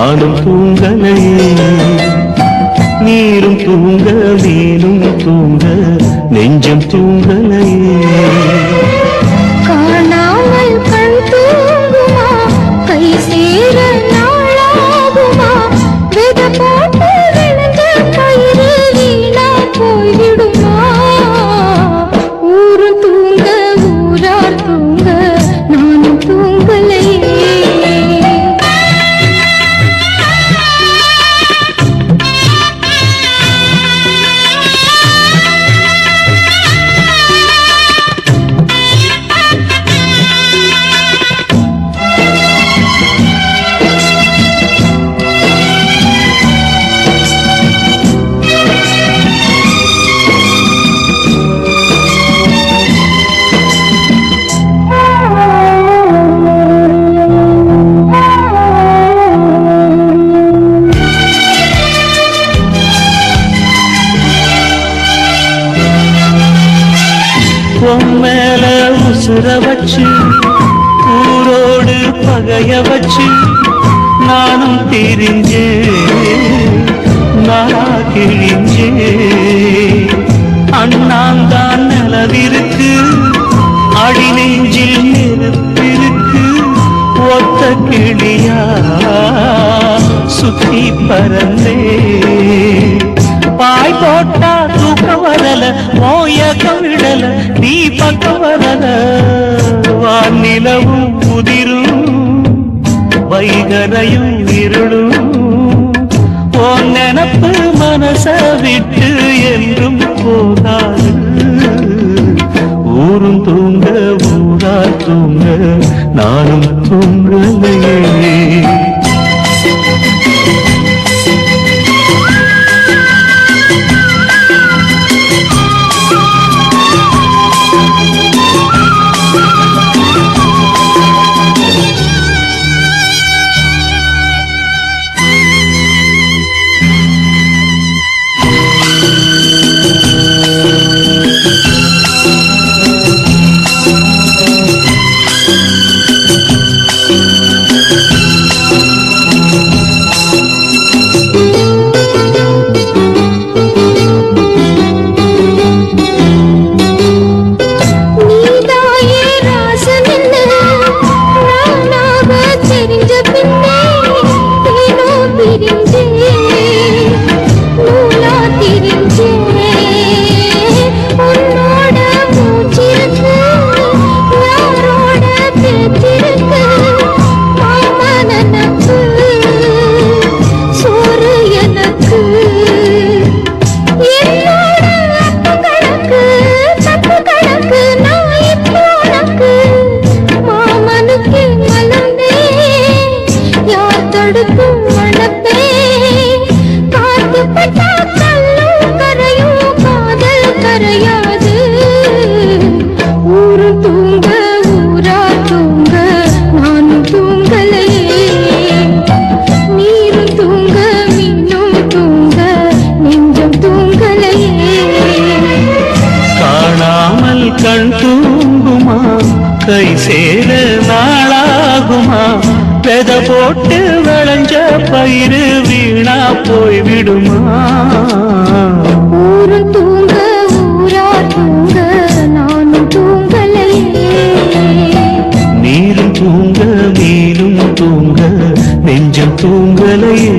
நானும் தூங்கலையே. நீரும் தூங்க நீனும் தூங்க நெஞ்சம் தூங்கலையே. காணாமல் கண் தூங்குமா கை சேர நாளாகுமா வித போட்டு விழுந்த கயிறு வீணா போய்விடுமா ஊரும் தூங்க ஊரார் தூங்க நானும் தூங்கலையே. மேல உசுர வச்சு ஊரோடு பகைய வச்சு நானும் தெரிஞ்சே நாளா கிழிஞ்சே. அண்ணாந்தான் நிலவிருக்கு அடி நெஞ்சில் நெருப்பிருக்கு ஒத்த கிளியா சுத்தி பறந்தே. பாய் போட்டா தூக்கம் வரல மோயக்கம் விடல நீ பக்கம் வரல வானிலவும் முதிரும் வைகரையும் இருளும் உன் நினப்பு மனச விட்டு என்றும் போகாது. ஊரும் தூங்க ஊரா தூங்க நானும் தூங்கலையே. கண் தூங்குமா கை சேர நாளாகுமா வெத போட்டு விளைஞ்ச பயிறு வீணா போய்விடுமா. ஊரும் தூங்க ஊரார் தூங்க நானும் தூங்கலையே. நீரும் தூங்க மீனும் தூங்க நெஞ்சம் தூங்கலையே.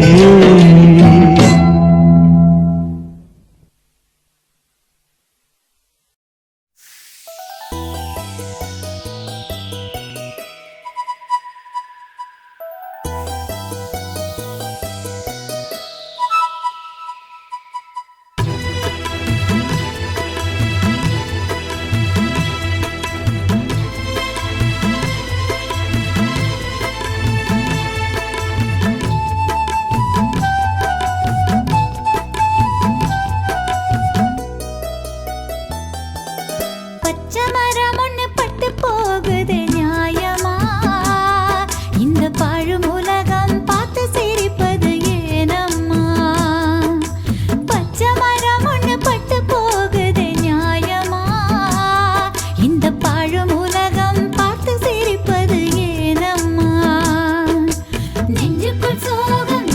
நெஞ்சுக்குள் சோகம்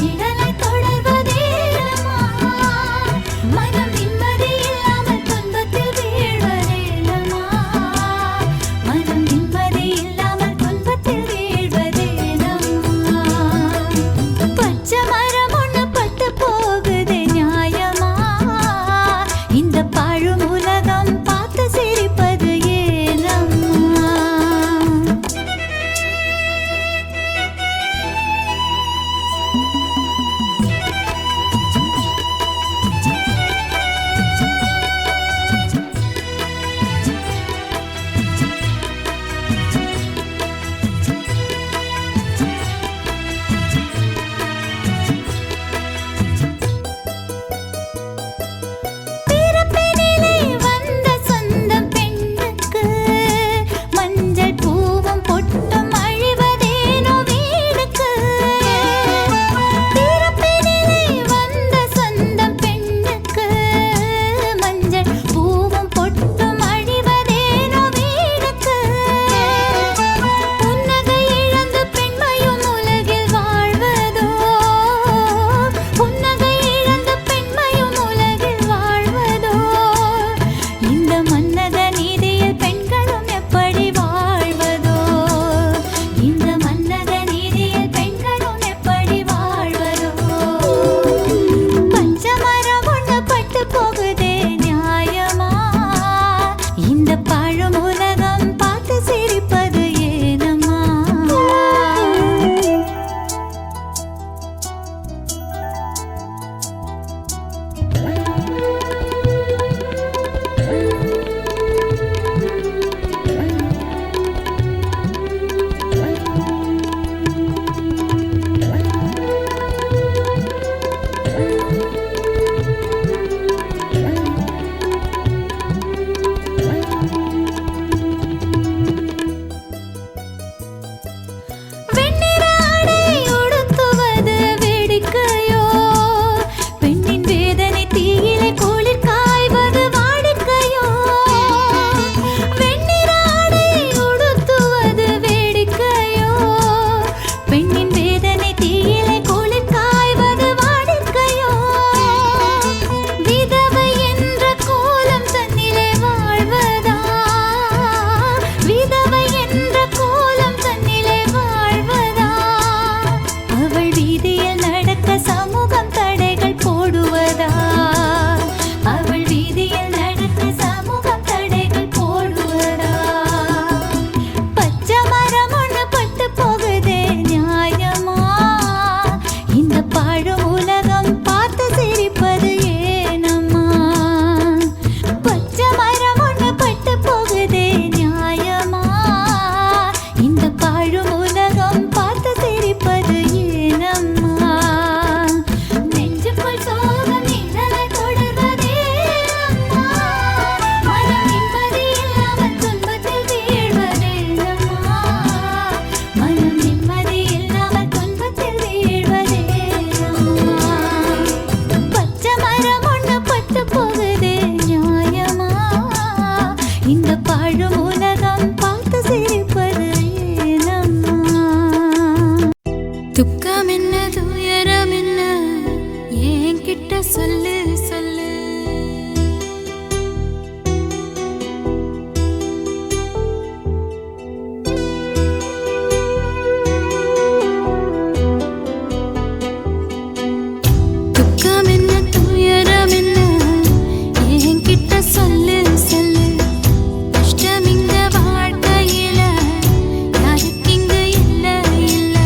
இந்த பாழும் உலகம் பார்த்து சிரிப்பது ஏனம்மா? வெண்ணிற ஆடை உடுத்துவது வேடிக்கையோ? பெண்ணின் வேதனை தீயிலே குளிர் காய்வது வாடிக்கையோ? வெண்ணிற ஆடை உடுத்துவது வேடிக்கையோ? பெண்ணின் வேதனை தீயிலே குளிர் காய்வது வாடிக்கையோ? விதவை என்ற கோலம் தன்னிலே வாழ்வதா? விதவை என்ற கோலம் தன்னிலே வாழ்வதா? அவள் வீதியில் நடக்க சமூகம் தடைகள் போடுவதா? அவள் வீதியில் நடக்க சமூகம் தடைகள் போடுவதா? பச்சை மரம் ஒண்ணு பட்டு போகுதே நியாயமா? இந்த பாழும் உலகம் பார்த்து சிரிப்பது ஏனம்மா? பச்சை மரம் ஒண்ணு பட்டு போகுதே நியாயமா? இந்த பாழும் உலகம் பார்த்து சிரிப்பது ஏனம்மா? நெஞ்சுக்குள் சோகம் நிழலை தொடர்வதே அம்மா. மனம் நிம்மதி இல்லாமல் துன்பத்தில் வீழ்வதேனம்மா? மனம் நிம்மதி இல்லாமல் துன்பத்தில் வீழ்வதேனம்மா? பச்சை மரம் ஒண்ணு பட்டு போகுதே நியாயமா? இந்த பாழும் உலகம் பார்த்து சிரிப்பது ஏனம்மா? துக்கம் என்ன துயரம் என்ன என்கிட்ட சொல்லு சொல்லு. துக்கம் என்ன துயரம் என்ன என்கிட்ட சொல்லு சொல்லு. கஷ்டம் இங்க வாழ்க்கையில யாருக்கு இங்க இல்ல இல்ல.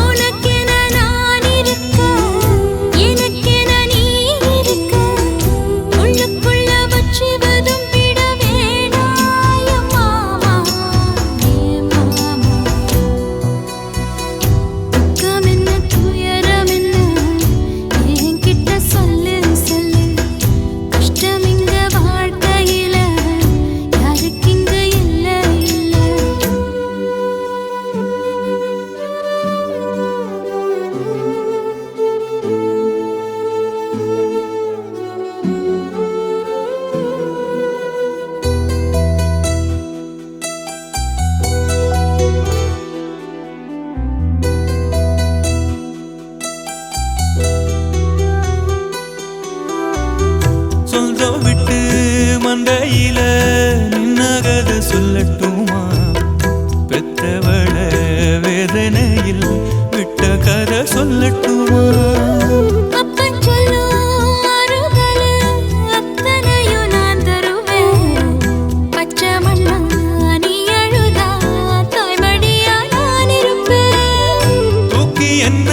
உனக்கென நான் இருக்க, எனக்கென நீ இருக்க. உள்ளுக்குள்ள வச்சுவதும் விட வேணாய மாமா, ஏ மாமா. துக்கம் என்ன துயரம் என்ன என்கிட்ட சொல்லு சொல்லு. கஷ்டம் இங்க வாழ்க்கையில யாருக்கு இங்க இல்ல இல்ல. சொந்தம் விட்டு மந்தையில நின்னகத சொல்லட்டுமா? பெத்தவள வேதனையில் விட்ட கதை சொல்லட்டுமா? அப்பன் சொல்லும் ஆறுதல் அத்தனையும் நான் தருவேன். பச்சை மண்ணா நீ அழுதா தாய்மடியா நான் இருப்பேன். தூக்கி என்ன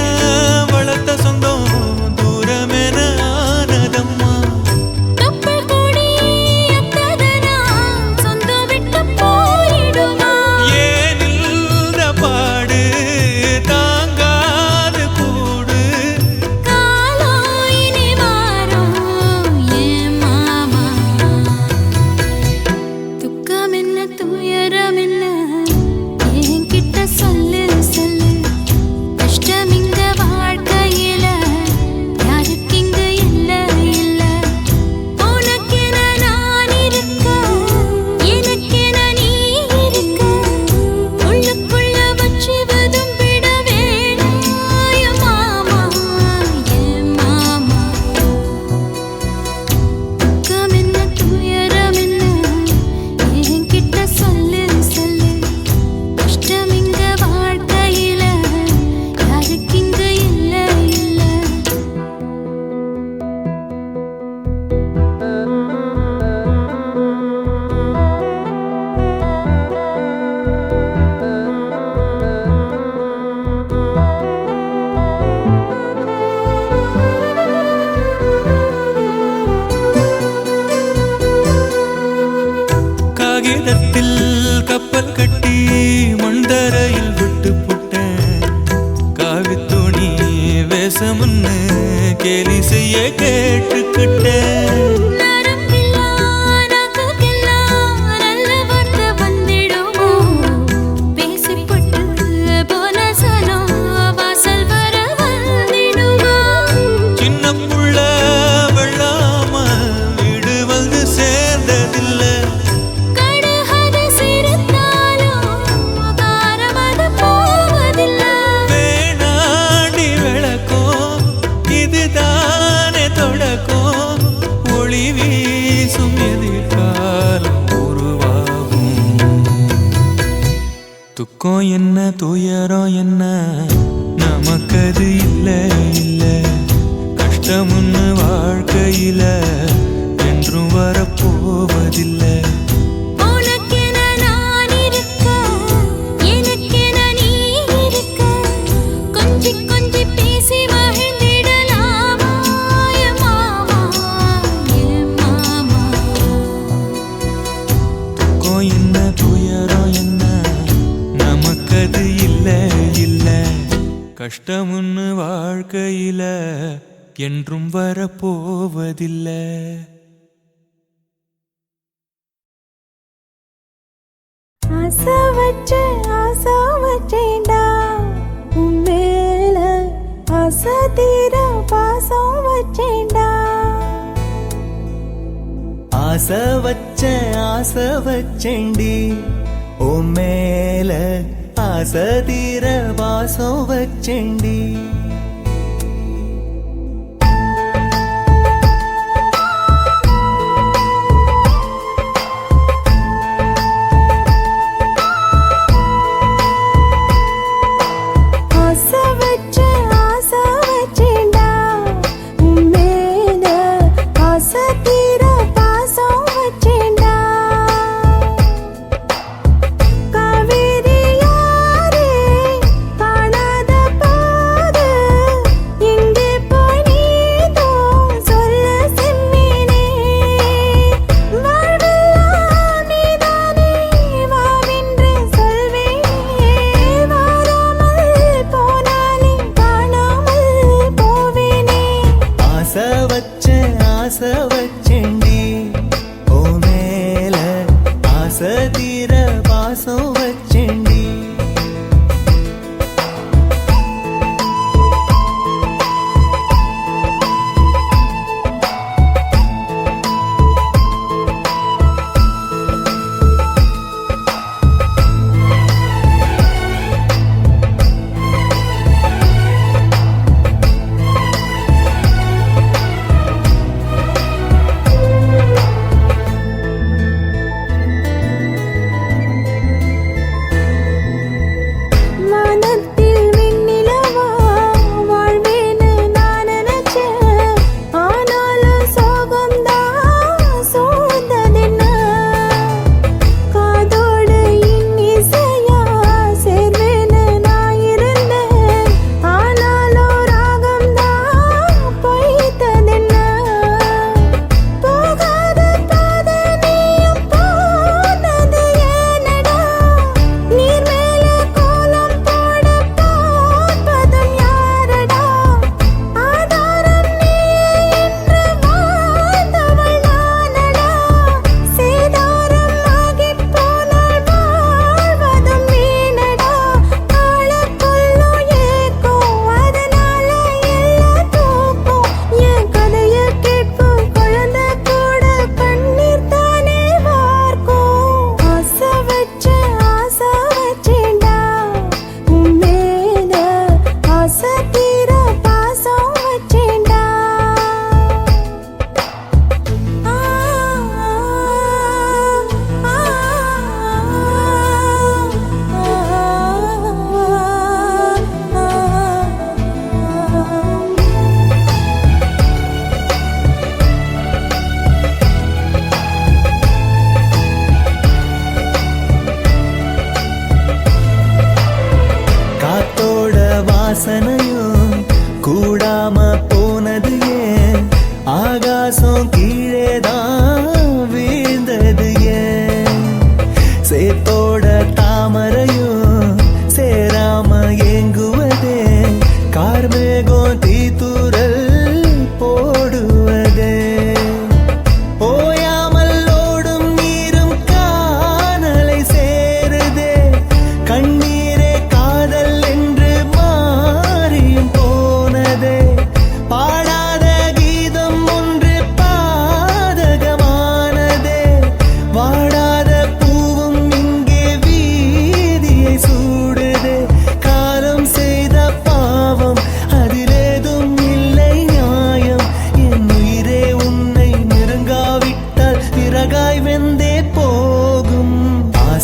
வளர்த்த சொந்தம் தூரமென ஆனதம்மா. தொப்புள் கொடி அத்ததனா சொந்தம் விட்டு போயிடுமா? ஏன் இந்த பாடு தாங்காது கூடு காகிதத்தில் கப்பல் கட்டி மண்தரையில் விட்டு புட்டேன். காவி துணி வேஷம்னு கேலி செய்ய கேட்டுக்கிட்டேன். துக்கம் என்ன துயரம் என்ன நமக்கது இல்ல இல்ல. கஷ்டம்னு வாழ்க்கையில என்றும் வரப்போவதில்லை. கஷ்டம்னு வாழ்க்கையில என்றும் வரப்போவதில்லை. ஆசை வச்சேன்டா உன் மேல, ஆசை தீர பாசம் வச்சேன்டா. ஆசை வச்சேன்டி உன் மேல, ஆசை தீர பாசம் வச்சேன்டி. ஆசை வச்சேன்டி ஓ மேல, ஆசை தீர பாசம் வச்சேன்டி.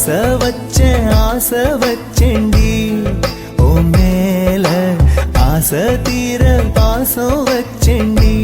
ஆசை வச்சேண்டி ஓ மேல ஆசை தீர பாசம் வச்சேண்டி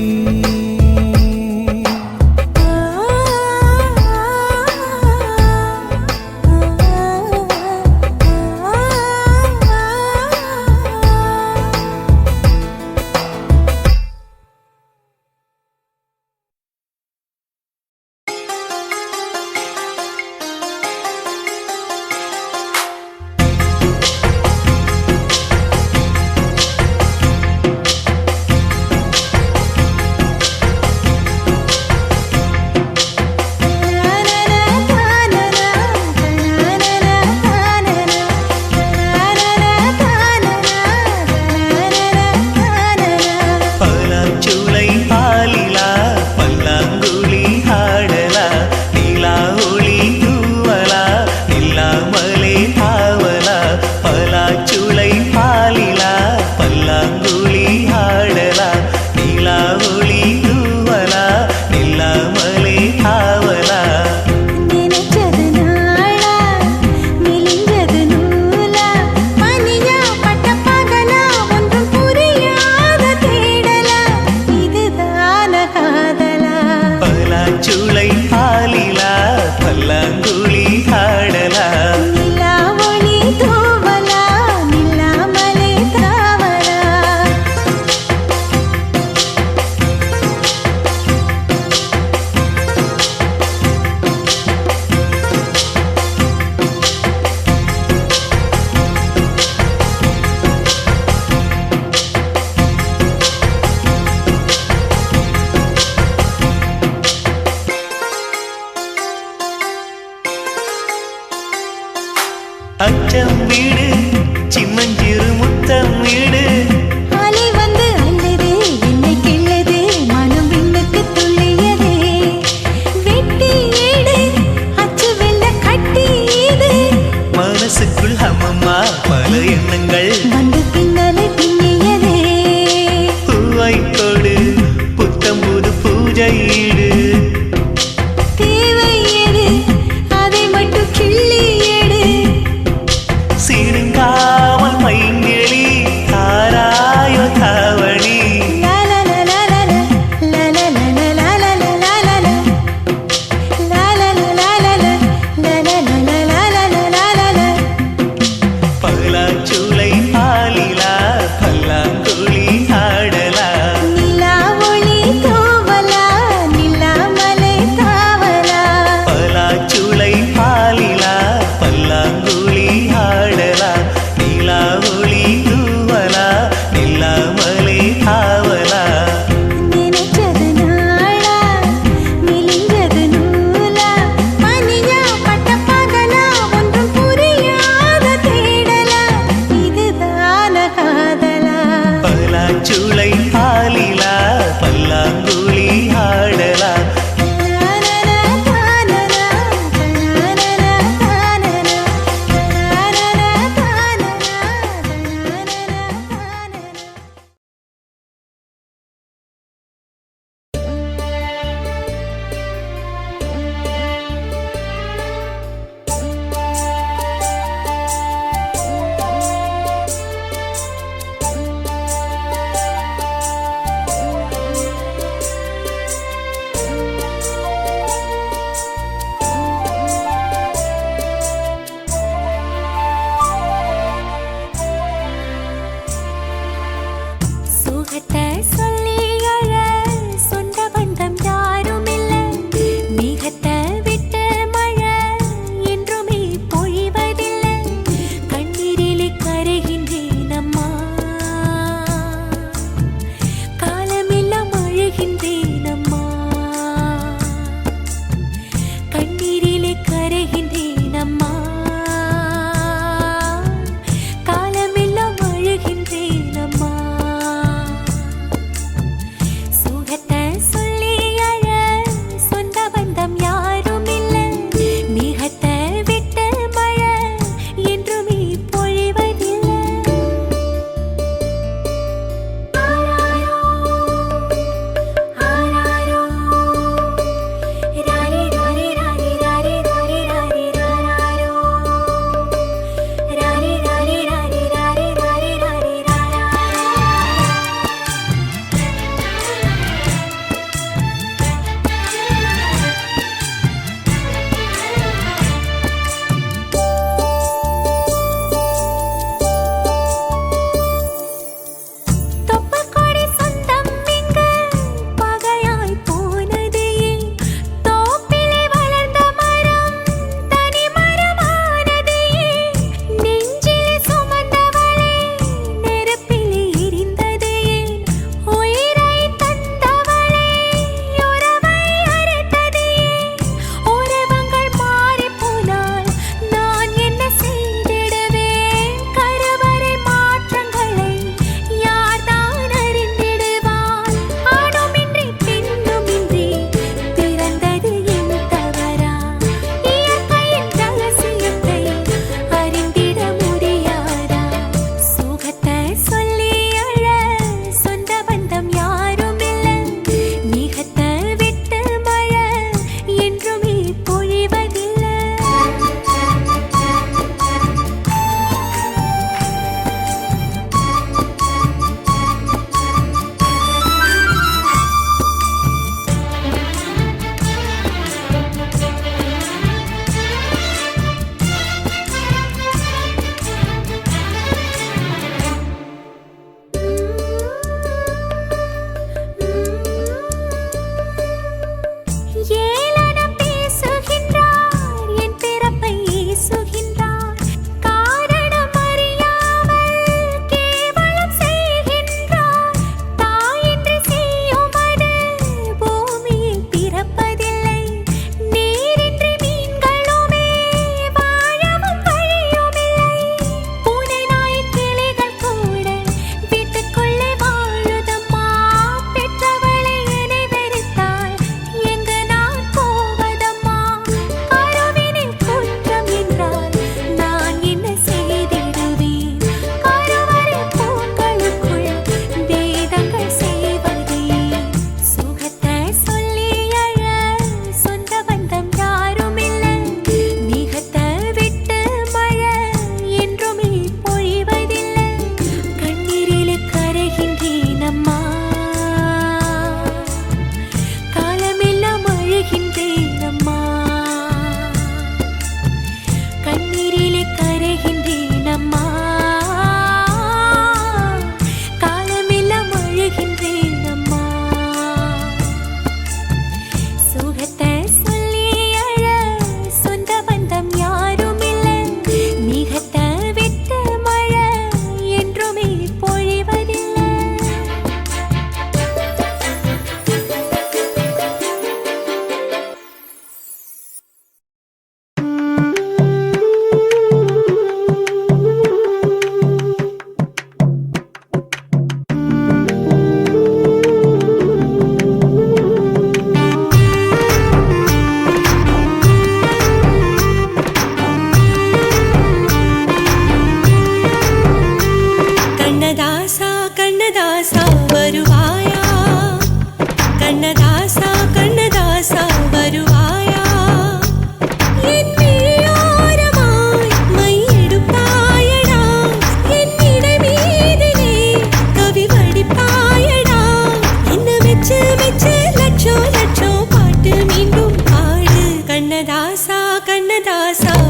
அச்சம் வீடு சிம்மஞ்சிறு முத்தம் வீடு அலை வந்து அல்லது என்னை கிள்ளது மனம் விண்ணுக்கு துள்ளியதே வெட்டி ஏடு அச்சு வெள்ள கட்டி இது மனசுக்குள் அம்மம்மா பல எண்ணங்கள் வந்து பின்னலை பின்னியதே பூவை கொடு புத்தம் புது பூஜை ஈடு தேவை எது அதை மட்டும் கிள்ளி எடு சீருங்காமல் மைங்கிழி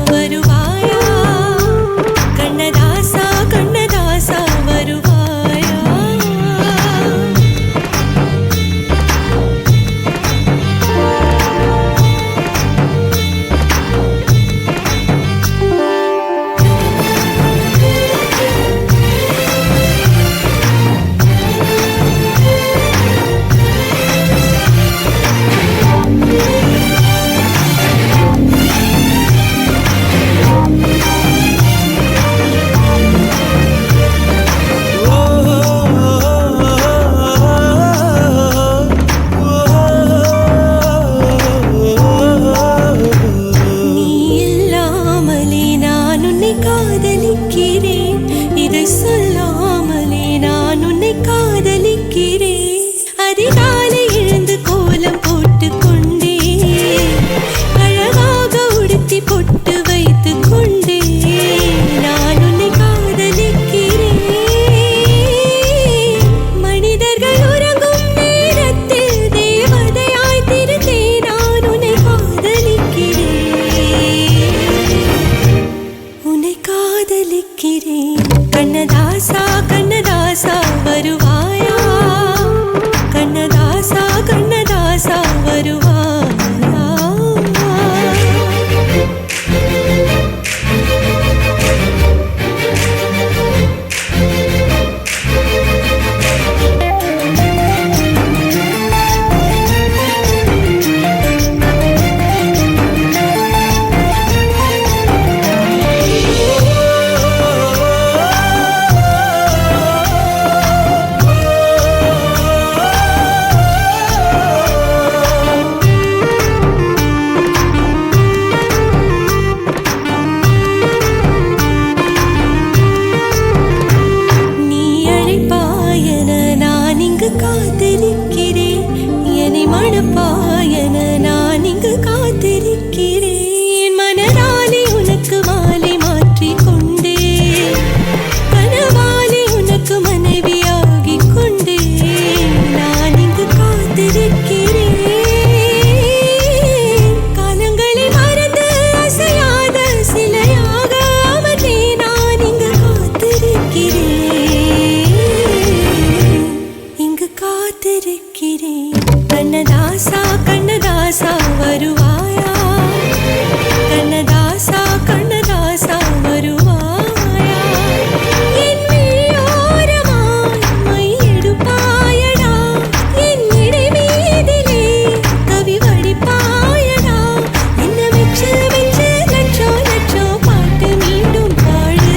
வருவாயா கண்ணதாசா கண்ணதாசா வருவாயா நீ இல்லாமலே நான் உன்னை காதலிக்கிறேன் இதை சொல்லாமலே நான் உன்னை காதலிக்கிறேன் அதிகாலை எழுந்து கோலம் போட்டுக் கொண்டே அழகாக உடுத்தி பொட்டு வைத்துக் கொண்டே நான் உன்னை காதலிக்கிறேன் மனிதர்கள் உறங்கும் நேரத்தில் தேவதையாய் திருந்தே நான் உன்னை காதலிக்கிறேன் கண்ணதாசா கண்ணதாசா வருவாயா கண்ணதாசா கண்ணதாசா வருவாயா நீ அழைப்பாயன நான் இங்கு காத்திருக்கிறேன் என்னை மணப்பாயன நான் இங்கு காத்திருக்கிறேன் மனதாலே உனக்கு மாலை மாற்றிக் கொண்டே கனவாலே உனக்கு மனைவியாகிக் கொண்டே நான் இங்கு காத்திருக்கிறேன் காலங்களை மறந்து அசையாத சிலையாக அமர்ந்தே நான் இங்கு காத்திருக்கிறேன் கண்ணதாசா கண்ணதாசா வருவாயா கண்ணதாசா கண்ணதாசா வருவாயா என் மெய்யோரமாய் மை எடுப்பாயடா என் இடை மீதிலே கவி வடிப்பாயடா என்ன வெச்சு வெச்சு லட்சோ லட்சோ பாட்டு மீண்டும் பாடு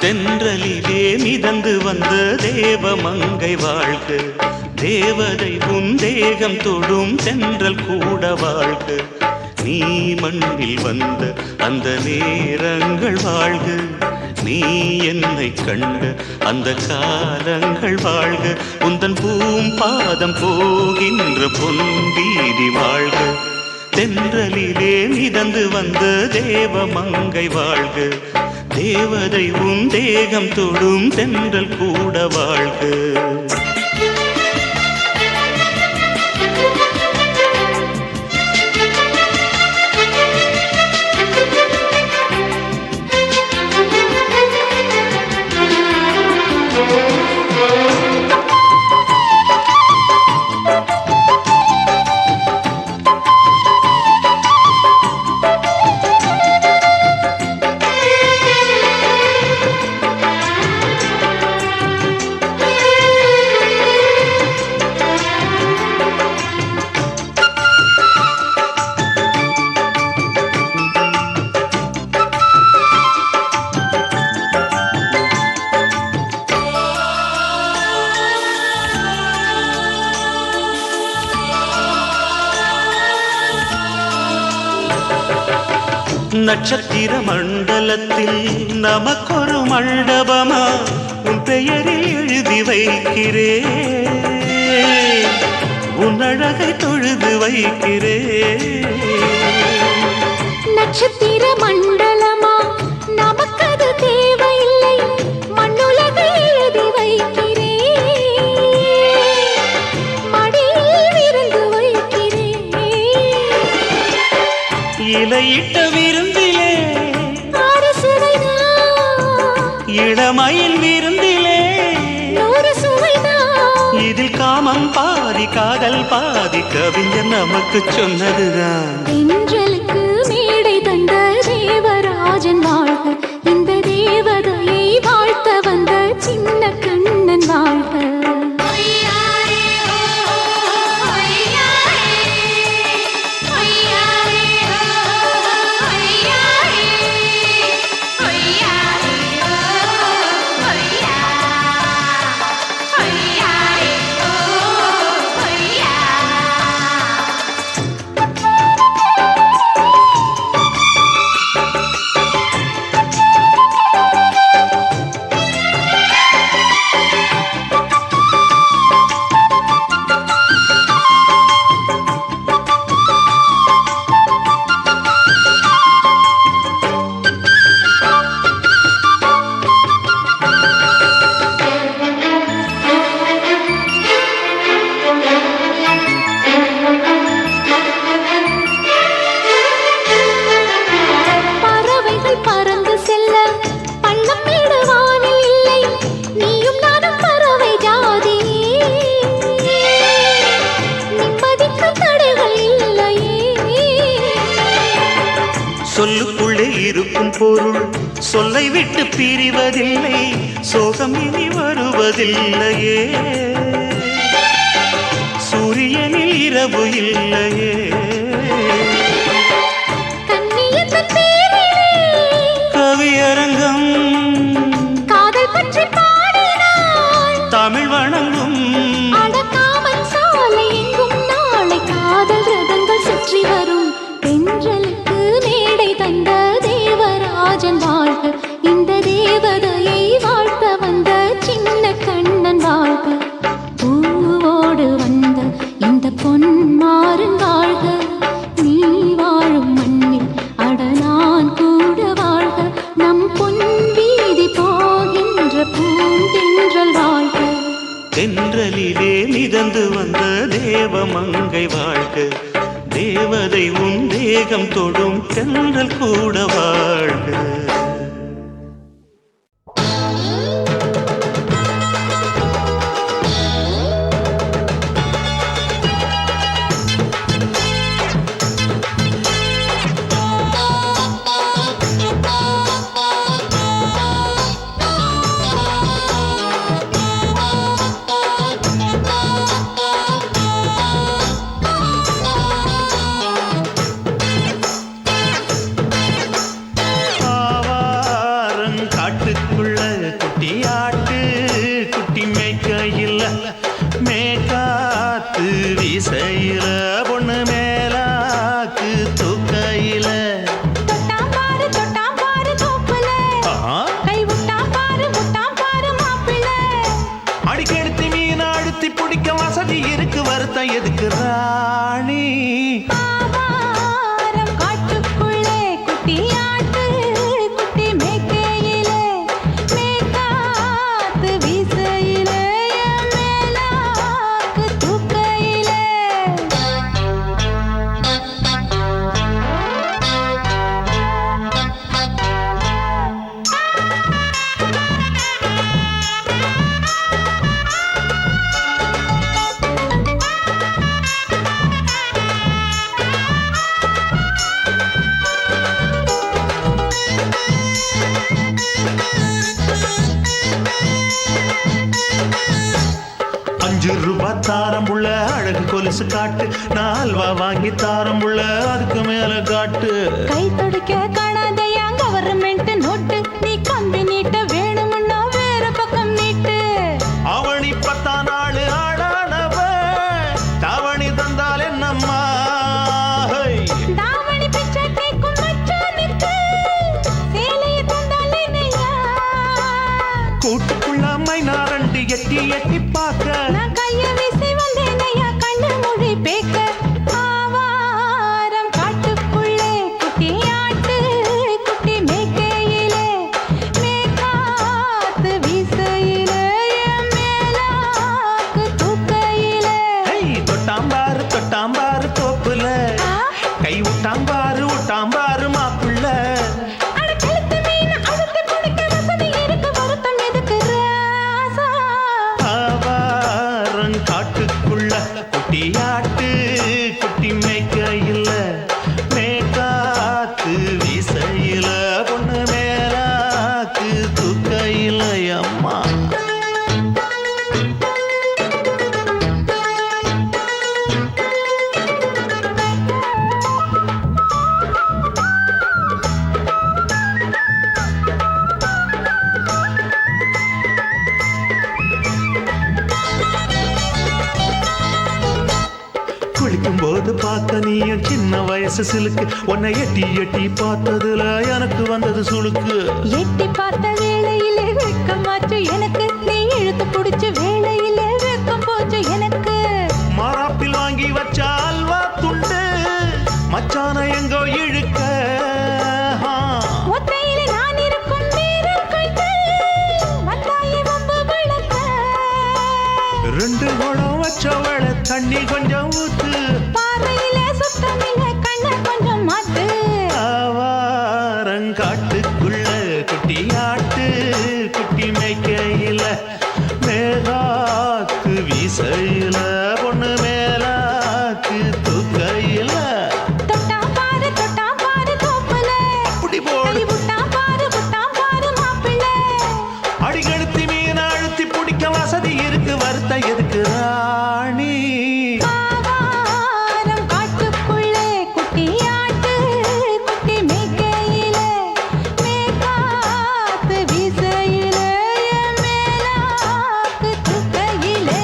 தென்றலிலே மிதந்து வந்த தேவமங்கை வாழ்க தேவதை உன் தேகம் தொடும் தென்றல் கூட வாழ்க நீ மண்ணில் வந்த அந்த நேரங்கள் வாழ்க நீ என்னை கண்ட அந்த காலங்கள் வாழ்க உந்தன் பூம்பாதம் போகின்ற பொன் வீதி வாழ்க தென்றலிலே மிதந்து வந்த தேவமங்கை வாழ்க தேவதை உன் தேகம் தொடும் தென்றல் கூட வாழ்க நட்சத்திர மண்டலத்தில் நமக்கொரு மண்டபமா உன் பெயரில் எழுதி வைக்கிறேன், உன் அழகை தொழுது வைக்கிறேன். நட்சத்திர மண்டலமா நமக்கது தேவையில்லை, மண்ணுலகை எழுதி வைக்கிறேன், மடியில் விருந்து வைக்கிறேன். இலையிட்ட விருந்திலே ஆறு சுவைதான், இளமையின் விருந்திலே நூறு சுவைதான். இதில் காமம் பாதி காதல் பாதி கவிஞர் நமக்கு சொன்னதுதான். தென்றலுக்கு மேடை தந்த தேவராஜன் வாழ்க, இந்த தேவதையை வாழ்த்த வந்த சின்ன கண்ணன் வாழ்க. சொல்லுக்குள்ளே இருக்கும் பொருள் சொல்லை விட்டு பிரிவதில்லை, சோகம் இனி வருவதில்லையே, சூரியனில் இரவு இல்லையே. கவியரங்கம் காதல் பற்றி பாடினாள், தமிழ் வணங்கும் அடக்காமல் சாலை எங்கும் நாளை காதல் ரதங்கள் சுற்றி வரும். தென்றலுக்கு மேடை தந்த தேவராஜன் வாழ்க, இந்த தேவதையை வாழ்த்த வந்த சின்ன கண்ணன் வாழ்க. பூவோடு வந்த இந்த பொன்மாறன் வாழ்க, நீ வாழும் மண்ணில் அட நான் கூட வாழ்க, நம் பொன் வீதி போகின்ற பூந்தென்றல் வாழ்க. தென்றலிலே மிதந்து வந்த தேவமங்கை வாழ்க, தேவதை உன் தேகம் தொடும் தென்றல் கூட வாழ்க. வீசையில பொண்ணு மேலாக்கு தூக்கையில அடிக்கெடுத்து மீன் அழுத்தி பிடிக்க வசதி இருக்கு, வருத்தம் எதுக்கு ராணி? ₹5 தாரம் உள்ள அழகு கொலுசு காட்டு, நான் அல்வா வாங்கி தாரம் உள்ள அதுக்கு மேல காட்டு. கை தொடுக்க காணாதையா கவர்மெண்ட் நோட்டு, நீ கம்பி நீட்ட வேணும்னா வேற பக்கம் நீட்டு. அவனி 10 நாள் ஆடானவ தாவணி தந்தால் என்னம்மா? தாவணி பிச்சை கேக்கும் மச்சானுக்கு கூட்டுக்குள்ள மைனாரண்டு எட்டி எட்டி பார்க்க நான் கைய வீசி வந்தேன் ஐயா கண்ணு மொழி பேக்க ஆவாரம் காட்டுக்குள்ளே குட்டி ஆட்டு குட்டி மேய்க்கையிலே மேக்காத்து வீசையிலே என் மேலாக்கு தூக்கையிலே தொட்டாம்பாரு தோப்புல கை விட்டாம்பாரு மாப்புள்ள அட கழுத்து மீன் அழுத்து குடிக்க வசதி இருக்கு வருத்தம் எதுக்கு ராசா ஆவாரம் காட்டுக்குள்ள குட்டியாட்டு குட்டி மேய்க்கையில மேக்காத்து வீசையில பொண்ணு மேலாக்கு தூக்கையில அம்மா குளிக்கும் போது பார்த்த நீயும் சின்ன வயசு சிலுக்கு உன்னை எட்டி எட்டி பார்த்ததுல எனக்கு வந்தது சுளுக்கு எட்டி பார்த்த வேளையிலே வெக்கமாச்சு எனக்கு நீ இழுத்து புடிச்ச வேளையிலே வெக்கம் போச்சு எனக்கு மாறாப்பில் வாங்கி வச்ச அல்வா துண்டு மச்சான எங்கோ இழுக்க ஒத்தையிலே நான் இருக்கும் நேரம் கண்டு வந்தாயே வம்பு விளக்க ரெண்டு குடம் வச்சவள தண்ணி கொஞ்சம் ஊத்து பார்வையிலே சுத்தமில்லை கண்ண கொஞ்சம் மாத்து ஆவாரங்காட்டுக்குள்ள குட்டியாட்டு குட்டி மேய்க்கையில மேலாக்கு வீசையில பொண்ணு மேலாக்கு தூக்கையில தொட்டாம் பாரு தோப்புல அப்படி போடு கை விட்டாம் பாரு மாப்பிள்ளை அடிகழுத்தி மீன் அழுத்தி பிடிக்க வசதி இருக்கு வருத்த எதுக்கு ராணி ஆவாரம் காட்டுக்குள்ளே குட்டி ஆட்டு குட்டி மேய்க்கையிலே மேக்காத்து வீசையிலே என் மேலாக்கு தூக்கையிலே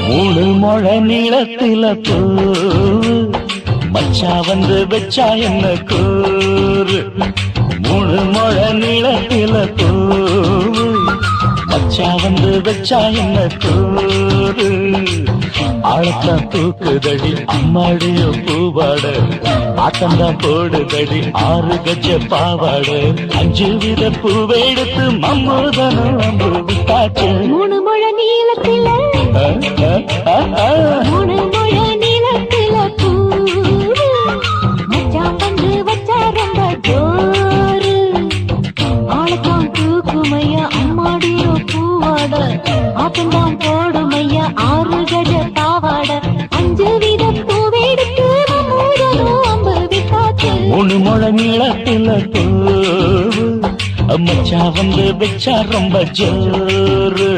மூணு முழ நீளத்தில பூவு மச்சா வந்து வச்சா என்ன கூறு மூணு முழ நீளத்தில பூவு மச்சா வந்து வச்சா என்ன கூறு ஆழத்தான் தூக்குதடி அம்மாடிய பூவாட ஆட்டந்தான் போடுதடி 6 கஜ பாவாட 5 வித பூவை எடுத்து மம்மூதனும் அம்பு விட்டாச்சு மூணு முழ நீளத்தில மூணு முழ நீளத்தில பூ மச்சான் வந்து வச்சா ரொம்ப ஜோரு ஆளத்தான் தூக்குமையா அம்மாடிய பூவாட ஆட்டந்தான் போடுமையா 6 கஜ பாவாட 5 வித பூவெடுத்து மம்மூதனும் அம்பு விட்டாச்சு மூணு முழ நீளத்தில பூவு மச்சா வந்து வச்சா ரொம்ப ஜோரு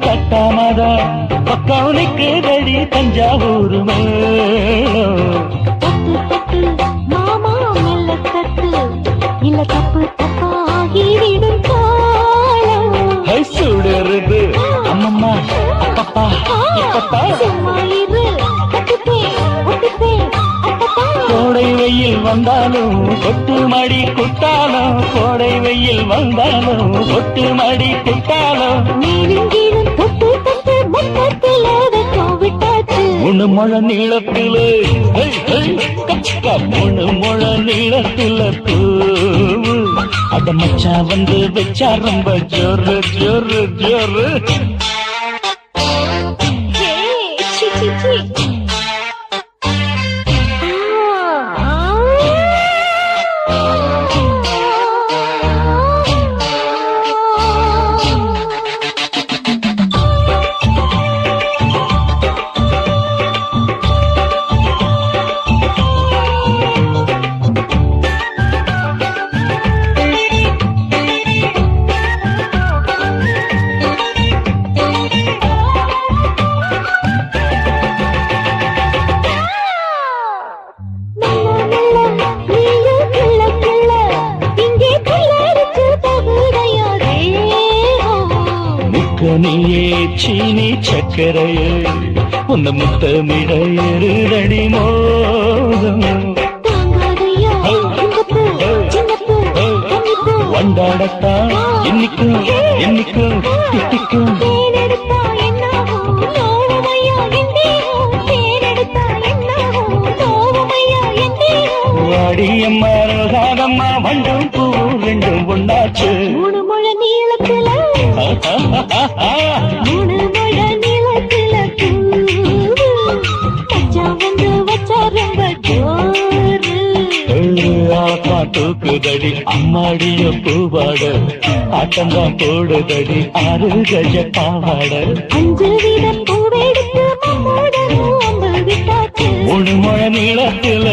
கட்டாமதா பக்கம் நிற்குதடி தஞ்சாவூர் மேளம் தட்டு தட்டு மாமா மெல்ல தட்டு இல்ல தப்பு தப்பாகிவிடும் காலம் சுடருது அம்மம்மா அப்பப்பா இப்பப்பா சும்மா இரு ஒட்டிப்பே ஒட்டிப்பே அப்பப்பா கோடை வெயில் வந்தாலும் கொட்டு மடி குட்டாலும் கோடை வெயில் வந்தாலும் கொட்டு மடி குட்டாலும் முழு முழ நீளத்தில முழு முழ நீளத்தில பூவு அட மச்சா வந்து வச்சா ரொம்ப ஜோரு ஜோரு ஜோரு நீயே சீனி சக்கரையே உன்ன முத்தமிட எருதடி மோகம் வண்டாடத்தான் என்னைக்கும் என்னைக்கும் திட்டிக்கும் வாடியம்மா ரோசாதம்மா வண்டும் பூ ரெண்டும் ஒன்னாச்சு மூணு முழ நீளத்துல மூணு முழ நீளத்துல மச்சா வந்து வச்சா ரொம்ப ஜோரு தூக்குதடி அம்மாடிய பூவாட ஆட்டம்தான் போடுதடி 6 கஜ பாவாட 5 வீத பூவெடுத்து விட்டாச்சு மூணு முழ நீளத்துல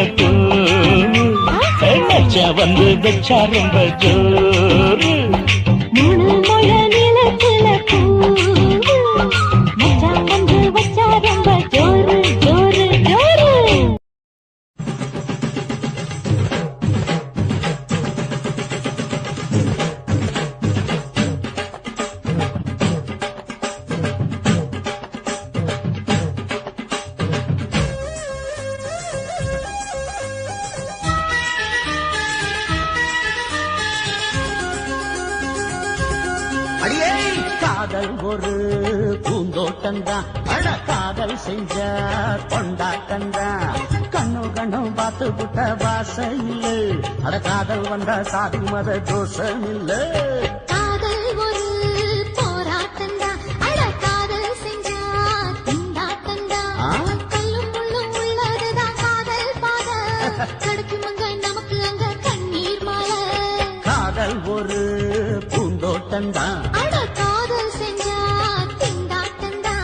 மச்சா வந்து வச்சா ரொம்ப ஜோரு மூணு முழ நீளத்துல மச்சா வந்து வச்சா ரொம்ப ஜோரு ஜோரு ஜோரு அடியே காதல் ஒரு பூந்தோட்டந்தான் அட காதல் செஞ்ச கொண்டாட்டந்தான் கண்ணு கண்ணும் பார்த்து புட்ட வாசம் இல்ல அட காதல் வந்தா சாதி மத தோஷம் இல்ல காதல் ஒரு போராட்டந்தா அட காதல் செஞ்சா திண்டாட்டந்தா கல்லும் முள்ளும் உள்ளதுதான் காதல் பாத கிடைக்கும் அங்க நமக்கு அங்க கண்ணீர் மாலை காதல் ஒரு பூந்தோட்டந்தான் அட காதல் செஞ்சா திண்டாட்டந்தா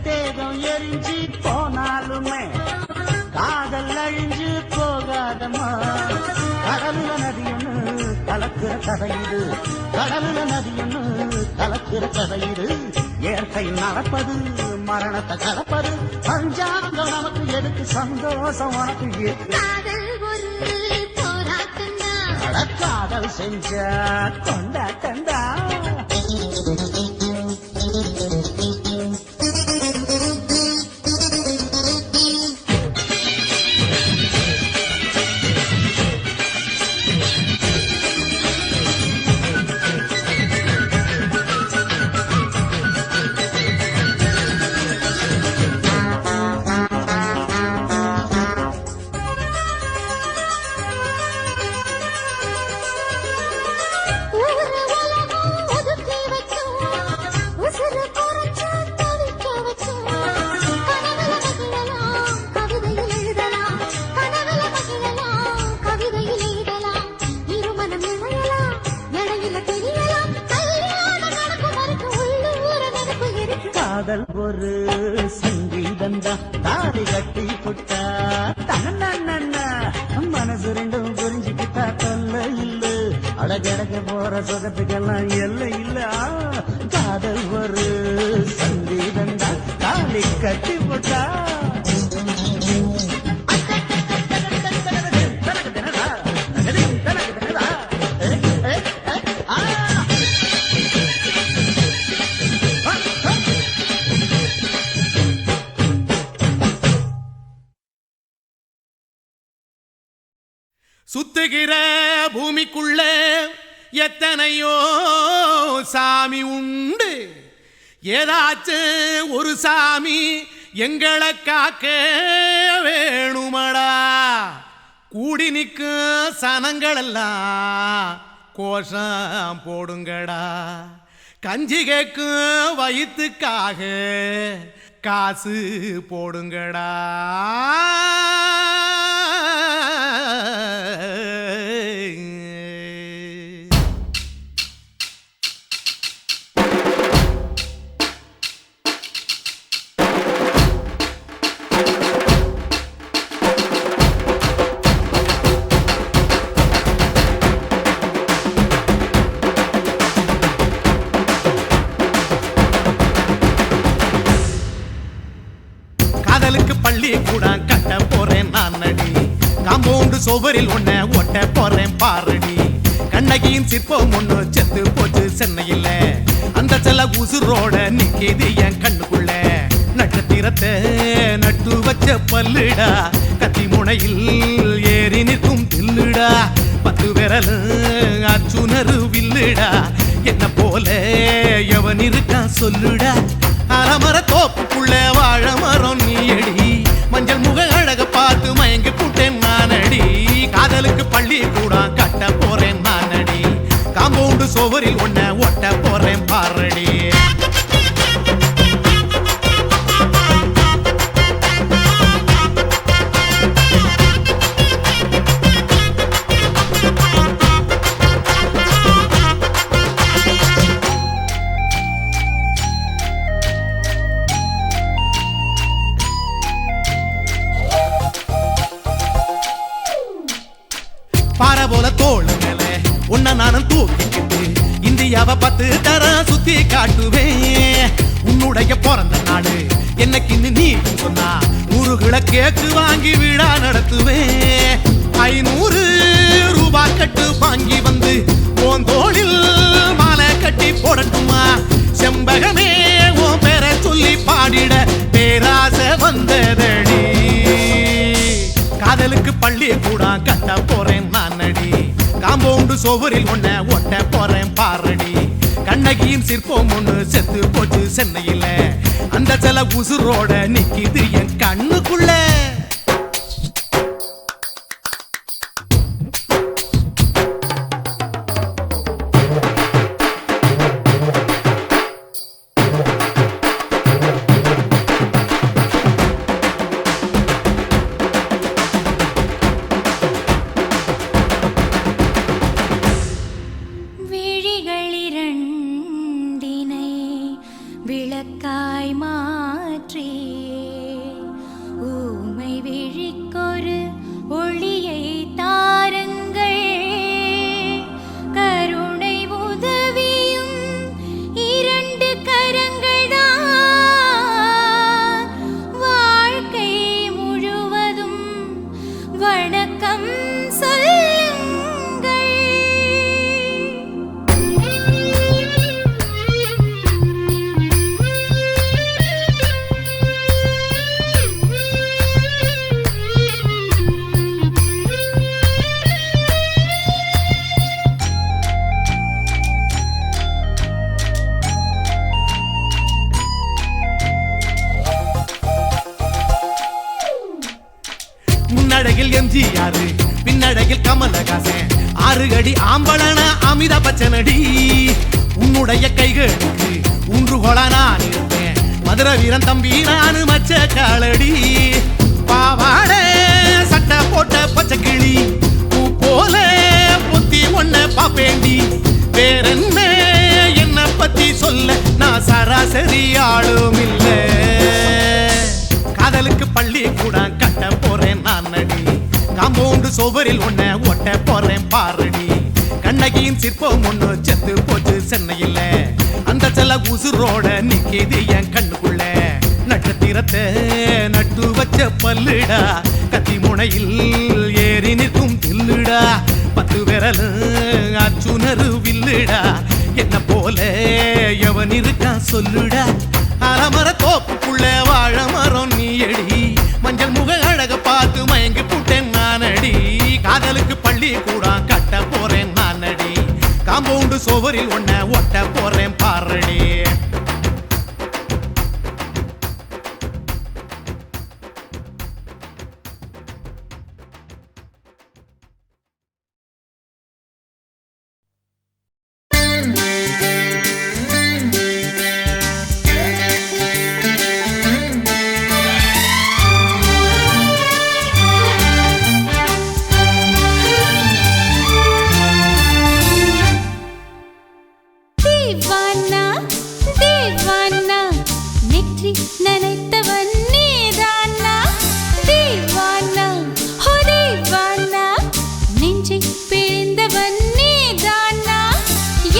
தேகம் எரிஞ்சு போனாலுமே காதல் அழிஞ்சு போகாதம்மா கடலுல நதியொன்னு கலக்கிற கதையுது கடலுல நதியொன்னு கலக்கிற கதையுது இயற்கை நடப்பது மரணத்தை கலப்பது பஞ்சாங்கம் நமக்கு எதுக்கு சந்தோஷம் உனக்கு இருக்கு காதல் ஒரு போராட்டந்தா அட காதல் செஞ்ச கொண்டாட்டந்தா காதல் ஒரு சங்கீத சங்கீதந்தா தாலி கட்டி புட்டா தன்னா மனசு ரெண்டும் புரிஞ்சுக்கிட்டா தொல்ல இல்ல அழகடக்க போற சுகத்துக்கெல்லாம் எல்லை இல்ல காதல் ஒரு சங்கீதந்தா தாலி கட்டி புட்டா சுத்துகிற பூமிக்குள்ள எத்தனையோ சாமி உண்டு ஏதாச்சும் ஒரு சாமி எங்களை காக்க வேணுமடா கூடி நிற்கும் சனங்களெல்லாம் கோஷம் போடுங்கடா கஞ்சி கேக்கும் வயிற்றுக்காக காசு போடுங்கடா காதலுக்கு பள்ளி கூட கட்ட போறேன் நான் நடி காம்பவுண்டு சோவரில் ஒன்ன ஒட்ட போறேன் பாரடி கண்ணகியின் சிற்பம் ஒண்ணு செத்து போச்சு சென்னையில் அந்த செல்ல உசுரோட நிக்கிது என் கண்ணுக்குள்ள நட்சத்திரத்தை நட்டு வச்ச பல்லுடா கத்தி முனையில் ஏறி நிற்கும் தில்லுடா 10 விரல் அச்சுணரு வில்லுடா என்ன போல எவன் இருக்கா சொல்லுடா அலமர தோப்புக்குள்ள வாழ மரம் நீயடி மஞ்சள் முக அழக பார்த்து மயங்கி புட்டேன் நானடி காதலுக்கு பள்ளி கூட கட்ட போறேன் நானடி காம்பவுண்டு சோவரில் ஒன்ன ஒட்ட போறேன் பாரடி பாறை போல தோளு மேல உன்ன நானும் தூக்கிக்கிட்டு இந்தியாவை 10 தரம் சுத்தி காட்டுவேன் உன்னுடைய பிறந்த நாடு என்னைக்கு நீ சொன்னா 100 கிலோ கேக்கு வாங்கி விழா நடத்துவேன் 500 ரூபாய் கட்டு வாங்கி வந்து உன் தோளில் மாலை கட்டி போடட்டுமா செம்பகமே உன் பேரை சொல்லி பாடிட பேராசை வந்ததடி காதலுக்கு பள்ளி கூட கட்ட போறேன் நானடி காம்பவுண்டு சோவரில் ஒன்ன ஒட்ட போறேன் பாரடி கண்ணகியின் சிற்பம் ஒண்ணு செத்து போச்சு சென்னையில் அந்த செல உசுரோட நிக்கிது என் கண்ணுக்குள்ள விளக்காய் மாற்றி ஊமை விழிக்கொரு ஒளியை தாருங்கள் கருணை உதவியும் 2 கரங்கள் தான் வாழ்க்கை முழுவதும் வணக்கம் முன்னழகில் எம்ஜிஆர் பின்னழகில் கமலஹாசன் 6 அடி ஆம்பளன அமிதாப் பச்சனடி உன்னுடைய கைகளுக்கு ஊன்றுகோலா நான் இருப்பேன் மதுரை வீரன் தம்பி நானு மச்ச காலடி பாவாட சட்டை போட்ட பச்சை கிளி பூ போல பொத்தி ஒன்ன பாப்பேண்டி வேறென்ன என்ன பத்தி சொல்ல நான் சராசரி ஆளும் இல்ல காதலுக்கு பள்ளி கூட கட்ட போறேன் நான் அடி காம்பவுண்டு சுவரில் ஒன்ன ஒட்ட போறேன் பாரடி கண்ணகியின் சிற்பம் ஒண்ணு செத்து போச்சு சென்னையில அந்த செல்ல உசுரோட நிக்கிது என் கண்ணுக்குள்ள நட்சத்திரத்தை நட்டு வச்ச பல்லுடா கத்தி முனையில் ஏறி நிற்கும் தில்லுடா 10 விரல் அச்சுணரு வில்லுடா என்ன போல எவன் இருக்கா சொல்லுடா அலமர தோப்புக்குள்ள வாழ மரம் நீயடி மஞ்சள் முக அழக பார்த்து மயங்கி புட்டேன் நானடி காதலுக்கு பள்ளி கூட கட்ட போறேன் நானடி காம்பவுண்டு சுவரில் ஒன்ன ஒட்ட போறேன் பாரடி தீவானா தீவானா நெற்றி நனைத்தவன் நீதானா தீவானா ஹோ தீவானா நெஞ்சை பிழிந்தவன் நீதானா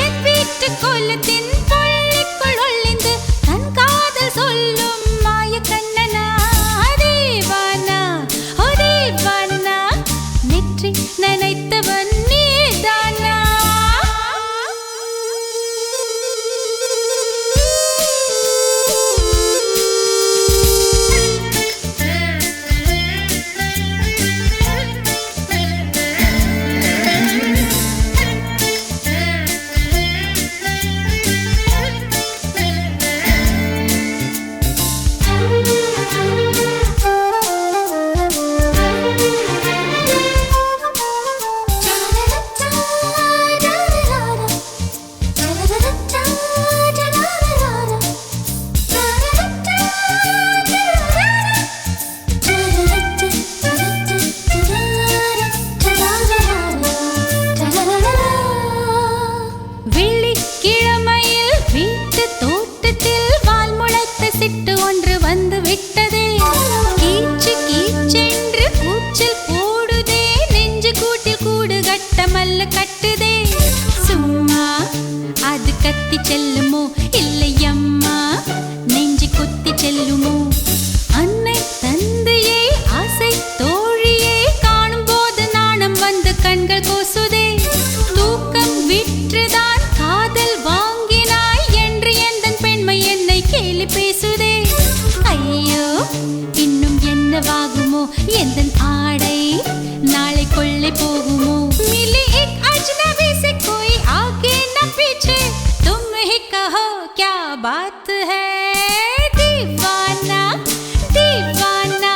என் வீட்டு கோலத்தின் பள்ளிக்குள் ஒளிந்து தன் காதல் சொல்லும் மாய கண்ணனா தீவானா ஹோ தீவானா நெற்றி நனைத்தவன் நீதானா வெள்ளிக்கிழமையில் வீட்டு தோட்டத்தில் வால் முளைத்த சிட்டு ஒன்று வந்து விட்டதே கீச்சு கீச்சென்று கூச்சல் போடுதே நெஞ்சு கூட்டில் கூடு கட்ட மல்ல கட்டுதே சும்மா அது கத்தி செல்லுமோ இல்லையம்மா நெஞ்சு கொத்தி செல்லுமோ அன்னை தந்தையை ஆசை தோழியை காணும் போது நாணம் வந்து கண்கள் கோசுதே தூக்கம் விற்றுதான் காதல் வாங்கினாய் என்று எந்தன் பெண்மை என்னை கேலி பேசுதே ஐயோ இன்னும் என்னவாகுமோ எந்தன் ஆடை நாளை கொள்ளை போகுமோ मिली एक अजनबी से कोई आगे न पीछे तुम ही कहो क्या बात है दीवाना दीवाना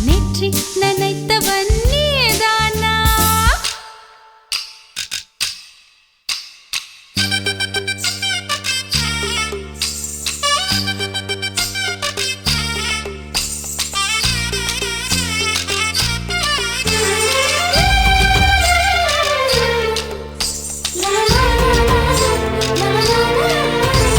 நெற்றி நனைத்தவன் நீதானா la la la la la la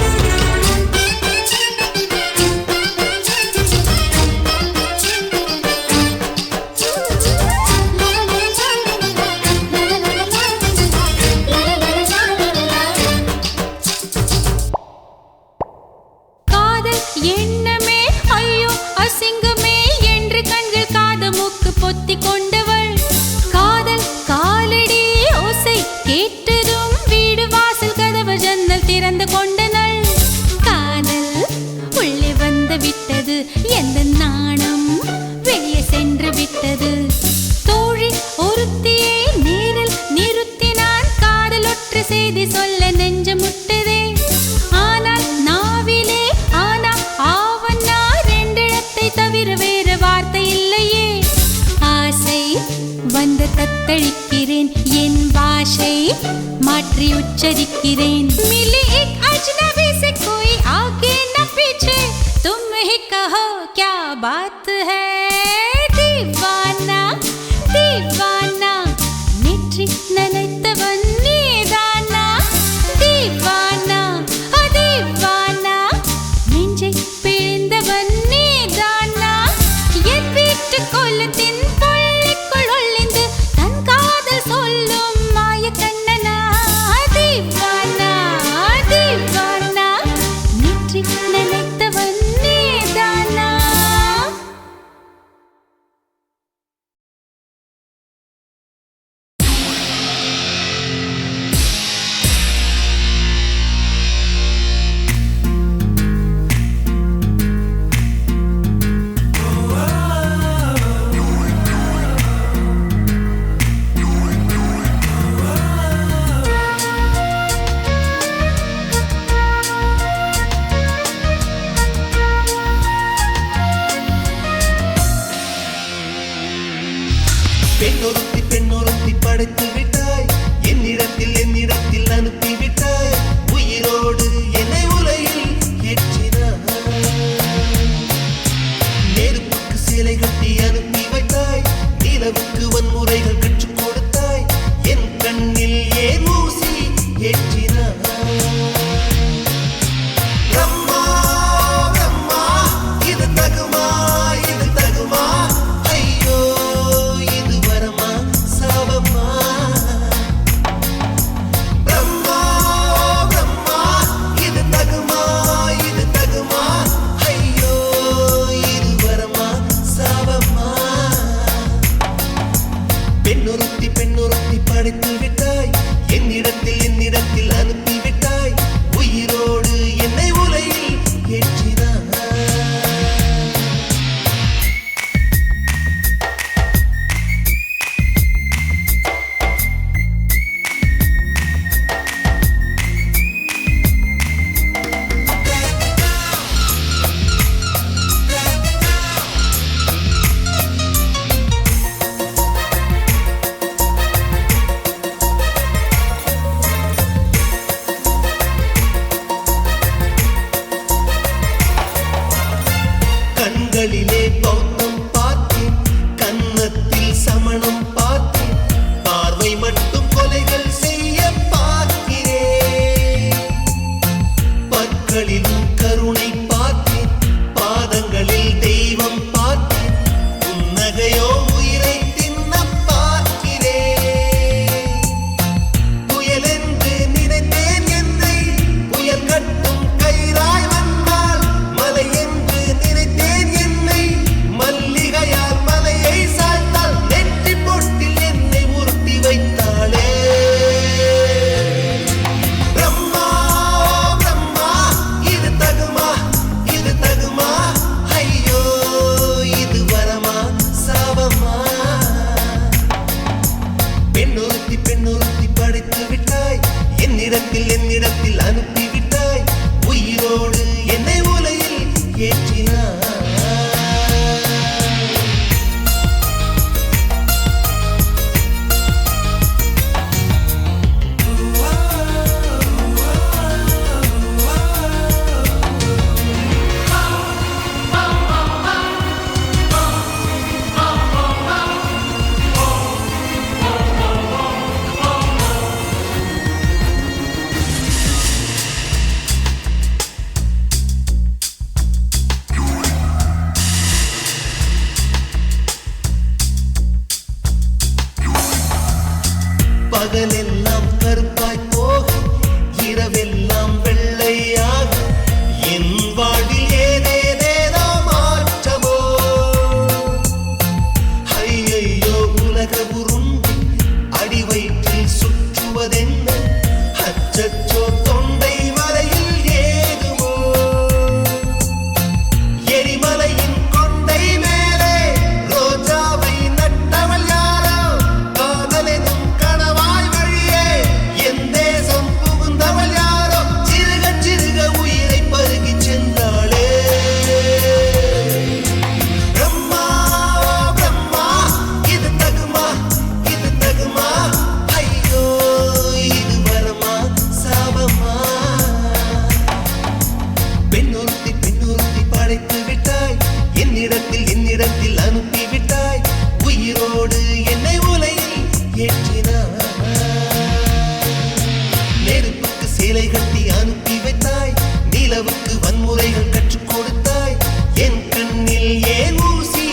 நிலவுக்கு வன்முறைகள் கற்றுக் கொடுத்தாய் என் கண்ணில் ஏன் ஊசி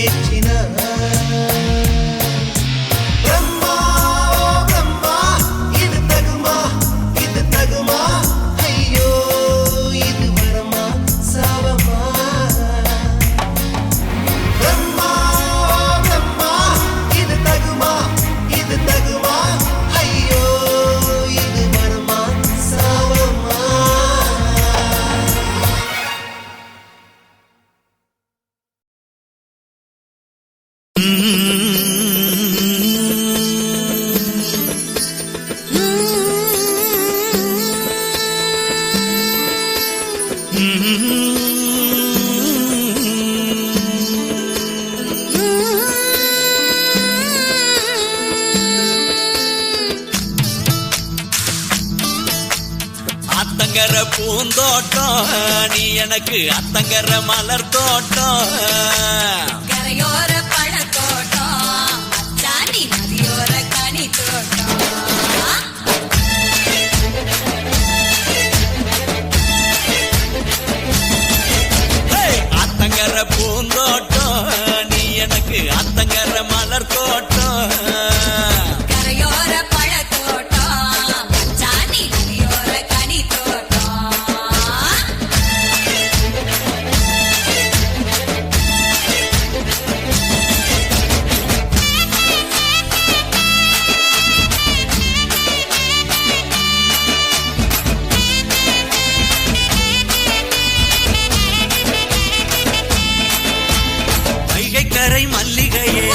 ஏற்றினாய் பிரம்மா பிரம்மா இது தகுமா ஐயோ இது வரமா சாவமா பிரம்மா பிரம்மா இது தகுமா ஐயோ இது வரமா சாவமா அத்தங்கர பூந்தோட்டம் நீ எனக்கு அத்தங்கர மலர் தோட்டம் கரையோர பழத்தோட்டம் அச்சாணி நதியோர கனி தோட்டம் அத்தங்கர பூந்தோட்டம் நீ எனக்கு அத்தங்கர மலர் தோட்டம் கரையோர பழத்தோட்டம் அச்சாணி நதியோர கனி தோட்டம் வைகைக்கரை மல்லிகையே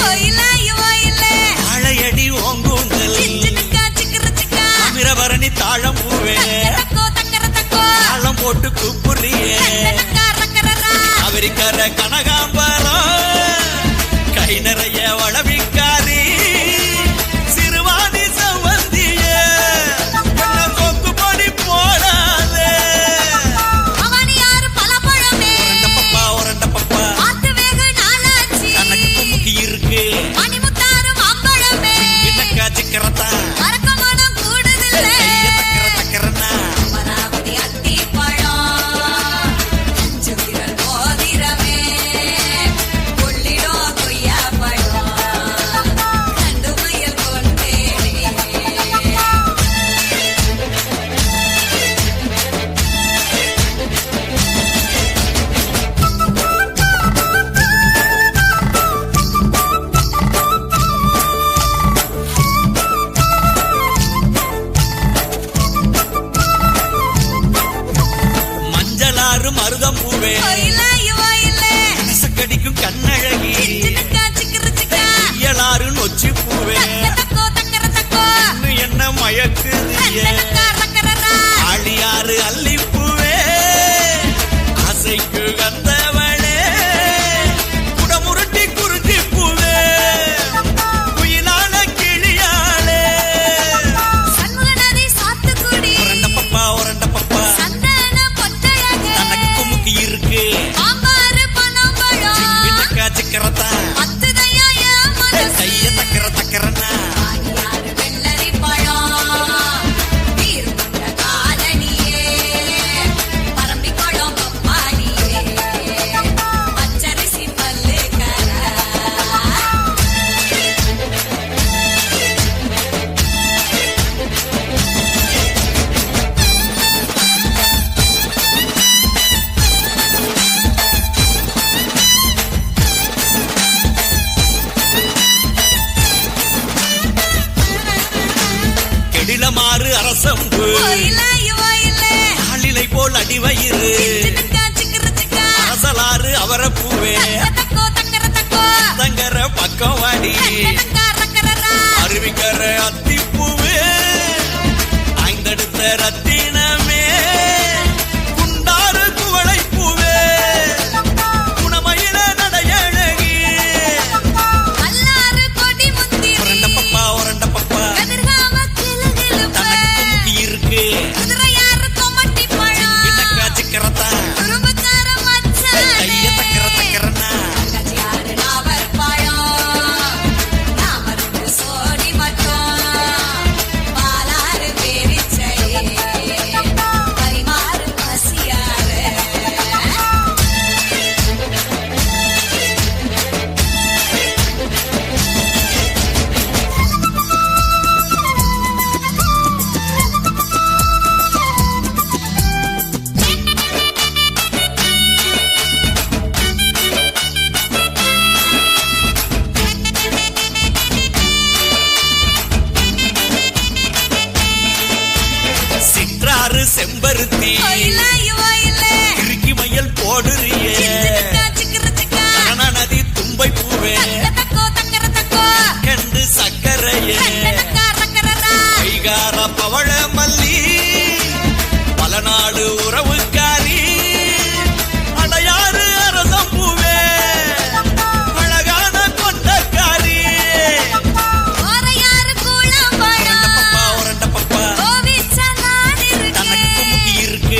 வாழையடி ஓங்கூந்தல் அமிரபரணி தாழம் பூவே தாளம் போட்டு கூப்புறியே அவரிக்கர கனகாம்பரம் கை நிறைய வளவிக்காரி சிறுவாணி சவந்தியே கொக்கு பொடி போடாதே உரண்ட பப்பா கணக்கு குமுக்கி இருக்கு இன்னக்கா சிக்கரத்தா தக்கரனா மஞ்சளாறு மருதம் பூவே கடிக்கும் கண்ணழகி இயலாறு நொச்சி பூவே என்ன மயக்குது ஆழியாறு அல்லிப்பூவே ஆசைக்கு கந்தவளே குடமுருட்டி குறிஞ்சி பூவே குயிலான கிளியாளே உரண்ட பப்பா தனக்கு குமுக்கி இருக்கு இன்னக்கா சிக்கரத்தா கைய தக்கரனா கெடிலமாறு அரசம்பு ஆளிலை போல் அடிவயிறு அரசலாறு அவரப்பூவே தங்கர பக்கம் வாடி அருவிக்கர அத்திப்பூவே ஐந்தடுத்த ரத்தினமே குண்டாறு குவளை பூவே குணமயில நடையழகி உரண்ட பப்பா தனக்கு குமுக்கி இருக்கு இன்னக்கா சிக்கரத்தா கைய தக்கரனா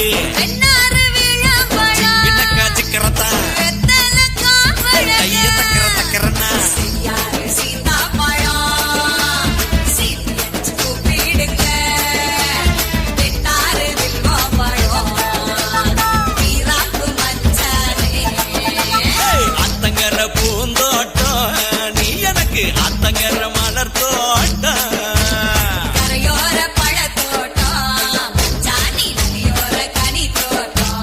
இருக்கு வெண்ணாறு விழாப்பழம் பின்னக்கா சிக்கரத்தா வெத்தலை காப்பழம் கைய தக்கர தக்கரன்னா யாரு சீதாப்பழம் சீத்து வச்சு கூப்பிடுங்க வெண்ணாறு விழாப்பழம் வீராப்பு மச்சானே அத்தங்கர பூந்தோட்டம் நீ எனக்கு அத்தங்கர மலர் தோட்டம் கரையோர பழத்தோட்டம் ஜானி நதியோர கனி தோட்டம்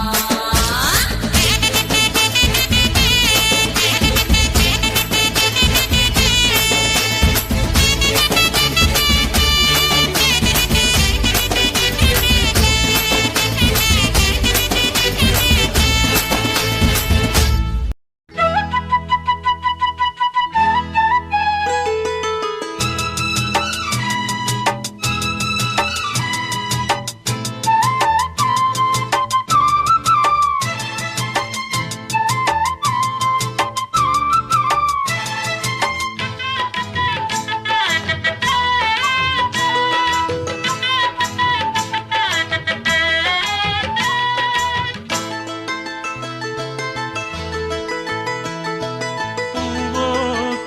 பூவோ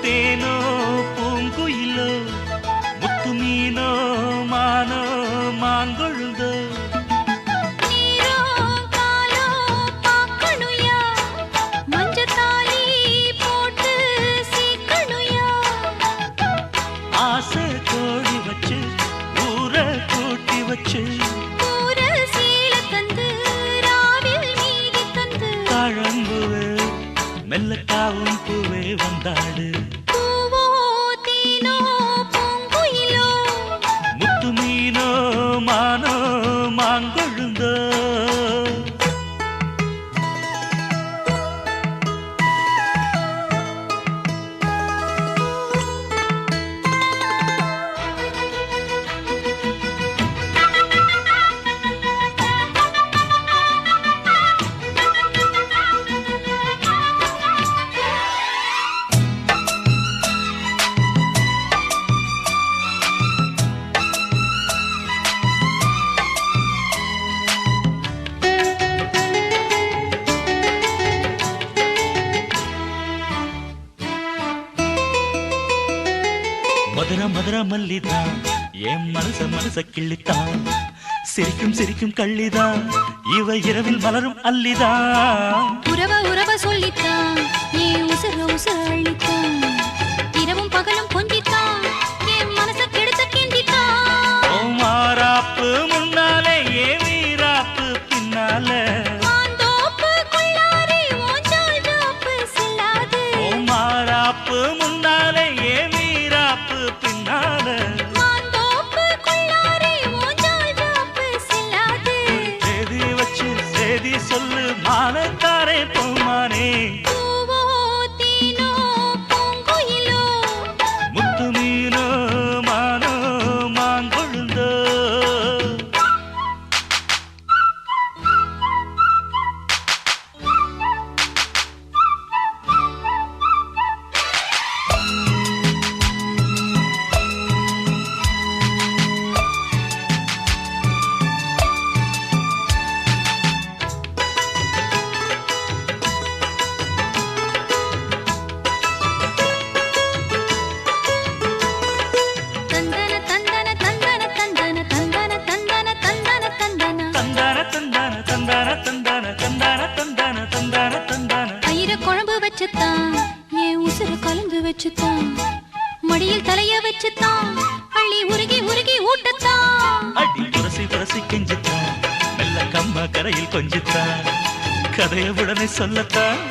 தேனோ பூங்குயிலோ முத்து மீனோ மானோ மாங்கொழுந்தோ நீரோ காலோ பாக்கணுயா மஞ்சத்தாலி போட்டு சீக்கணுயா ஆசை கோழி வச்சு ஊரை கூட்டி வச்சு பூர சீல தந்து ராவில் நீதி தந்து தாழம்புவே மெல்லக்காவும் பூவே வந்தாடு பூவோ தேனோ பூங்குயிலோ முத்து மீனோ மானோ மாங்கொழுந்தோ மதுர மதுர மல்லிதான் என் மனச கிள்ளித்தான் சிரிக்கும் சிரிக்கும் கள்ளிதான் இவ இரவில் மலரும் அல்லிதான் உறவ சொல்லித்தான் ஏன் உசுர அள்ளித்தான் இரவும் பகலும் கொஞ்சித்தான் என் மனச கெடுத்த கிண்டித்தான் ஓ மாறாப்பு முன்னாலே ஏ வீராப்பு பின்னால மாந்தோப்பு கொள்ளாரே ஓஞ்சால் ஜாப்பு செல்லாது ஓ மாறாப்பு முன்னாலே ஏ வீராப்பு பின்னால மாந்தோப்பு கொள்ளாரே ஓஞ்சால் ஜாப்பு செல்லாது சேதி வச்சு சேதி சொல்லு மானத்தாரே போமானே பூவோ தேனோ பூங்குயிலோ முத்து மீனோ மானோ மாங்கொழுந்தோ தந்தன தந்தன தந்தன தந்தன தந்தன தந்தன தந்தன தந்தன தந்தான தந்தான தந்தான தந்தான தந்தான தந்தான தந்தான தந்தான தயிர குழம்பு வச்சுத்தான் என் உசுர கலந்து வச்சுத்தான் மடியில் தலைய வச்சுத்தான் அள்ளி உருகி உருகி ஊட்டத்தான் அடி புரசி கெஞ்சித்தான் மெல்ல கம்மா கரையில் கொஞ்சித்தான் கதைய உடனே சொல்லத்தான்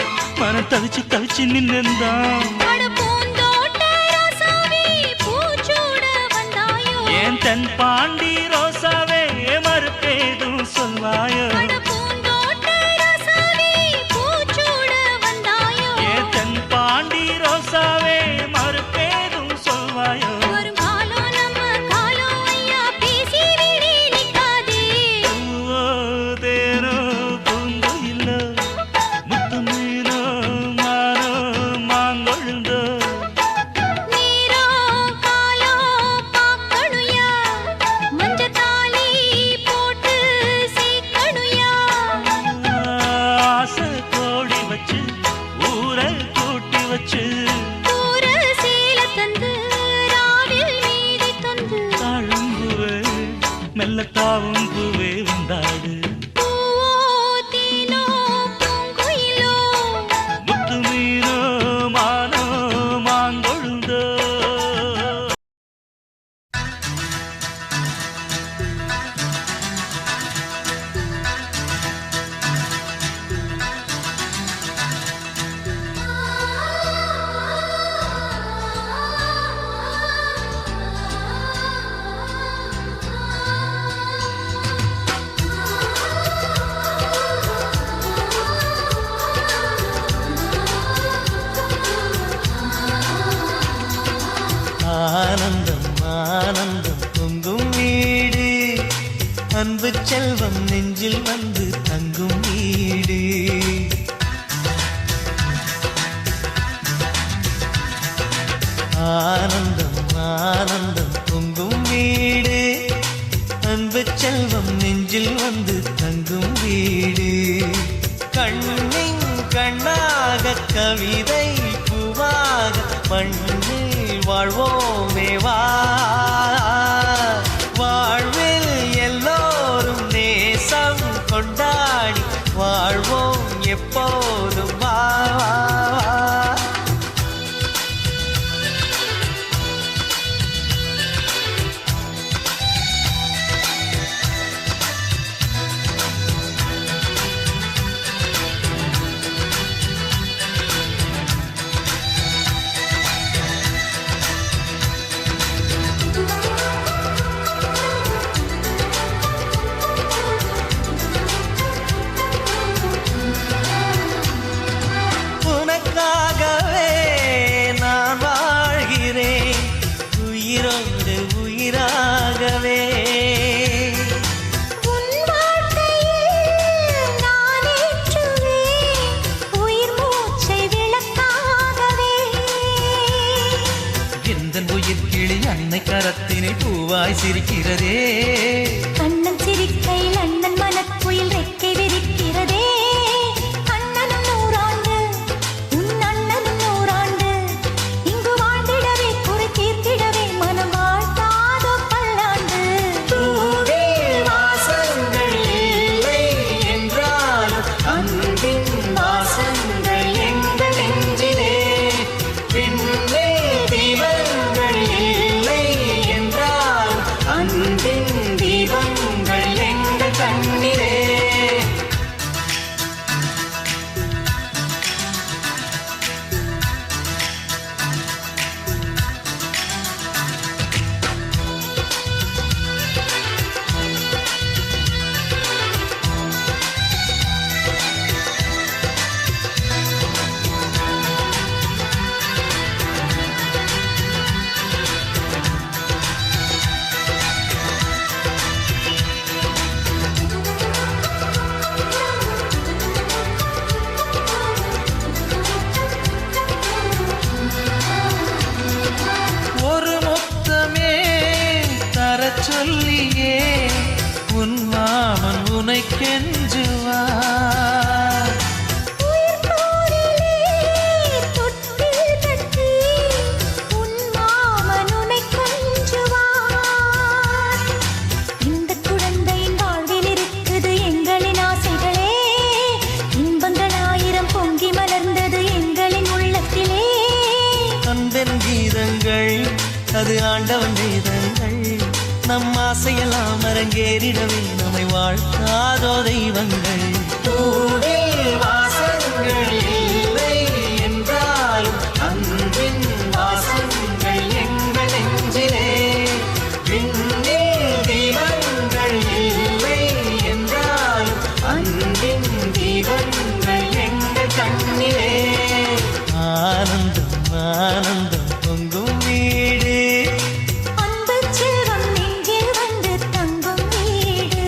மனம் தவிச்சு நின்னுந்தான் அட பூந்தோட்ட ரோசாவே பூச்சூட வந்தாயோ ஏன் தென் பாண்டி ரோசாவே மறுப்பேதும் சொல்வாயோ அட பூந்தோட்ட ரோசாவே பூச்சூட வந்தாயோ ஏன் தென் பாண்டி ரோசாவே மறுப்பேதும் சொல்வாயோ வரும் காலம் நம்ம காலம் ஐயா பேசி விடி நிக்காதே பூவோ தேனோ பூங்குயிலோ முத்து மீனோ மானோ மாங்கொழுந்தோ நீரோ காலோ பாக்கணுயா மஞ்சத்தாலி போட்டு சீக்கணுயா நெஞ்சில் வந்து தங்கும் வீடு ஆனந்தம் ஆனந்தம் பொங்கும் வீடு அன்பு செல்வம் நெஞ்சில் வந்து தங்கும் வீடு கண்ணின் கண்ணாக கவிதை பூவாக மண்ணில் வாழ்வோமே வா வாழ்வில் எல்லோரும் நேசம் கொண்டாடி வாழ்வோம் எப்போதும் வா கரத்தினில் பூவாய் சிரிக்கிறதே கண்ணன் சிரிக்கையில் அண்ணன் மனக்குயில் ரெக்கை விரிக்கிறதே அண்ணனும் நூறாண்டு உன் அண்ணனும் நூறாண்டு இங்கு வாழ்ந்திடவே குறை தீர்த்திடவே மனம் வாழ்த்தாதோ பல்லாண்டு பூவில் வாசங்கள் இல்லை என்றாலும் அன்பின் வாசங்கள் எங்கள் நெஞ்சிலே பின்னே தீபங்கள் இல்லை என்றால் அன்பின் தீபங்கள் எங்கள் கண்ணிலே ஒரு முத்தமே தரச் சொல்லியே உன் மாமன் உனை கெஞ்சுவார் உயிர் போரிலே தொட்டில் கட்டி உன் மாமன் உன்னை கொஞ்சுவார் இந்த குழந்தையின் வாழ்வில் இருக்குது எங்களின் ஆசைகளே இன்பங்கள் ஆயிரம் பொங்கி மலர்ந்தது எங்களின் உள்ளத்திலே அன்பென் கீதங்கள் அது ஆண்டவன் கீதங்கள் நம் ஆசையெல்லாம் அரங்கேறிடவே நம்மை வாழ்த்தாதோ தெய்வங்கள் பூவில் வாசங்கள் இல்லை என்றாலும் அன்பின் வாசங்கள் எங்கள் நெஞ்சிலே விண்ணில் தீபங்கள் இல்லை என்றாலும் அன்பின் தீபங்கள் எங்கள் கண்ணிலே ஆனந்தம் ஆனந்தம் பொங்கும் வீடு அன்பு செல்வம் நெஞ்சில் வந்து தங்கும் வீடு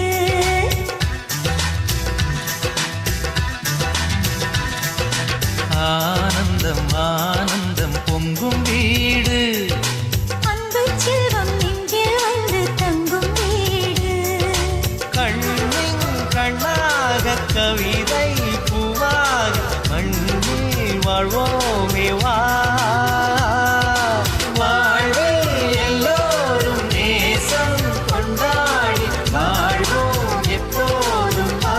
ஆனந்தம் ஆனந்தம் பொங்கும் வீடு அன்பு செல்வம் நெஞ்சில் வந்து தங்கும் வீடு கண்ணின் கண்ணாக கவிதை பூவாக மண்ணில் வாழ்வோமே வா வாழ்வில் எல்லோரும் நேசம் கொண்டாடி வாழ்வோம் எப்போதும் வா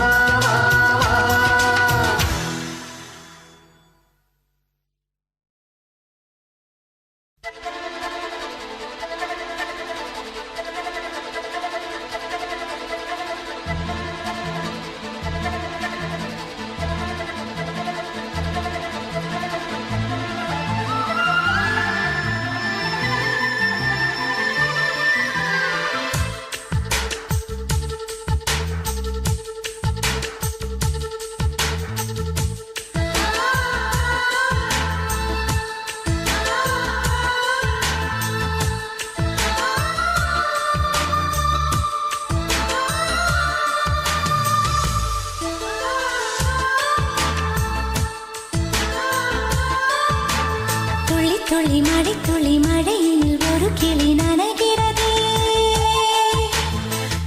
துளி மழை துளி மழையில் ஒரு கிளி நனைகிறதே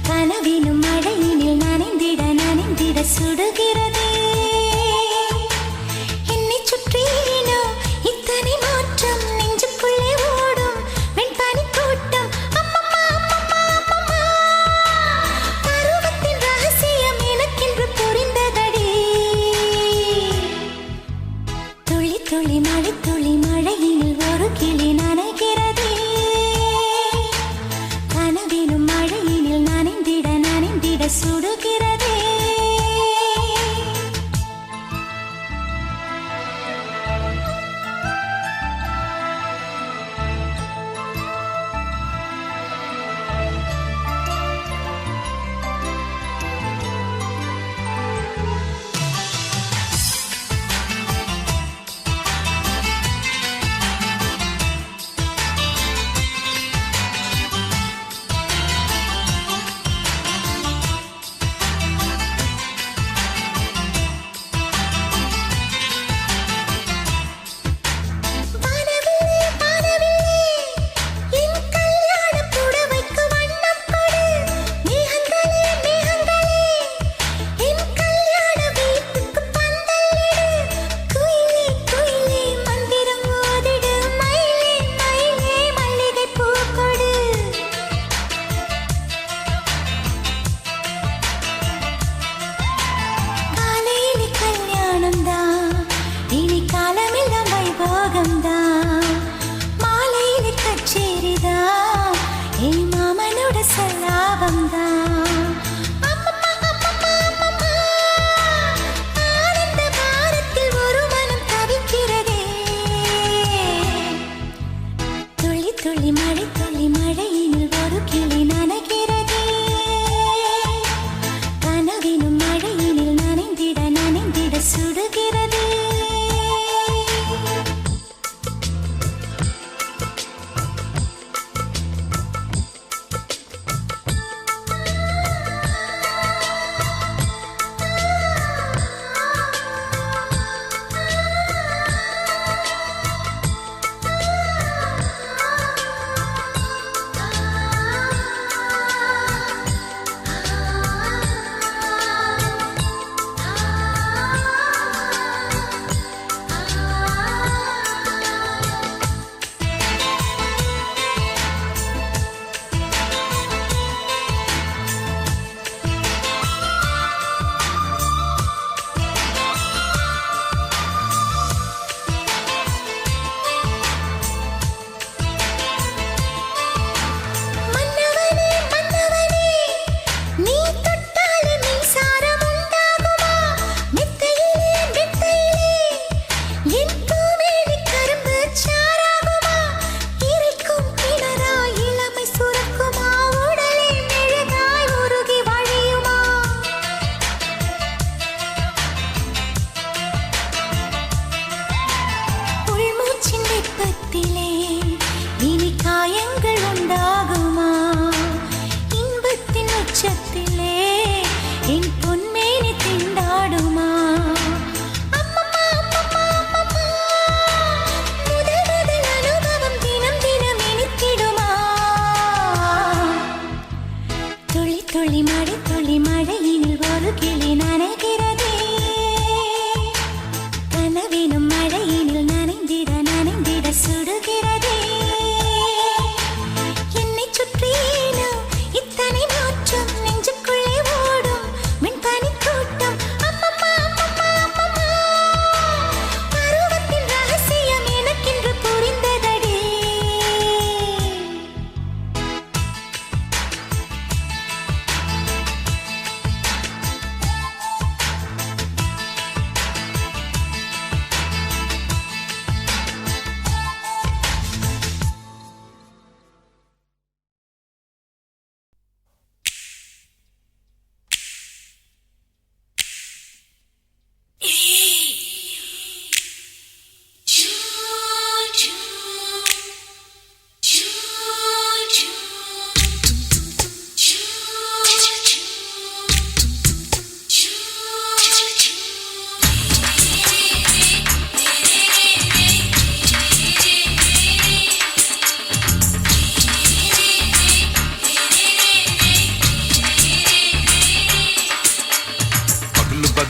கனவினும் மழையினில் நனைந்திட நனைந்திட சுடுகிறதே என்னை சுற்றினோ இத்தனை மாற்றம் நெஞ்சுக்குள்ளே ஓடும் வெண்பனி கூட்டம் அம்மம்மா அம்மம்மா அம்மம்மா பருவத்தின் ரகசியம் எனக்கென்று புரிந்ததடி துளி துளி மழை துளி மழையினில் ஒரு கிளி நனைகிறதே கனவினும் மழையினில் நனைந்திட நனைந்திட சுடுகிறதே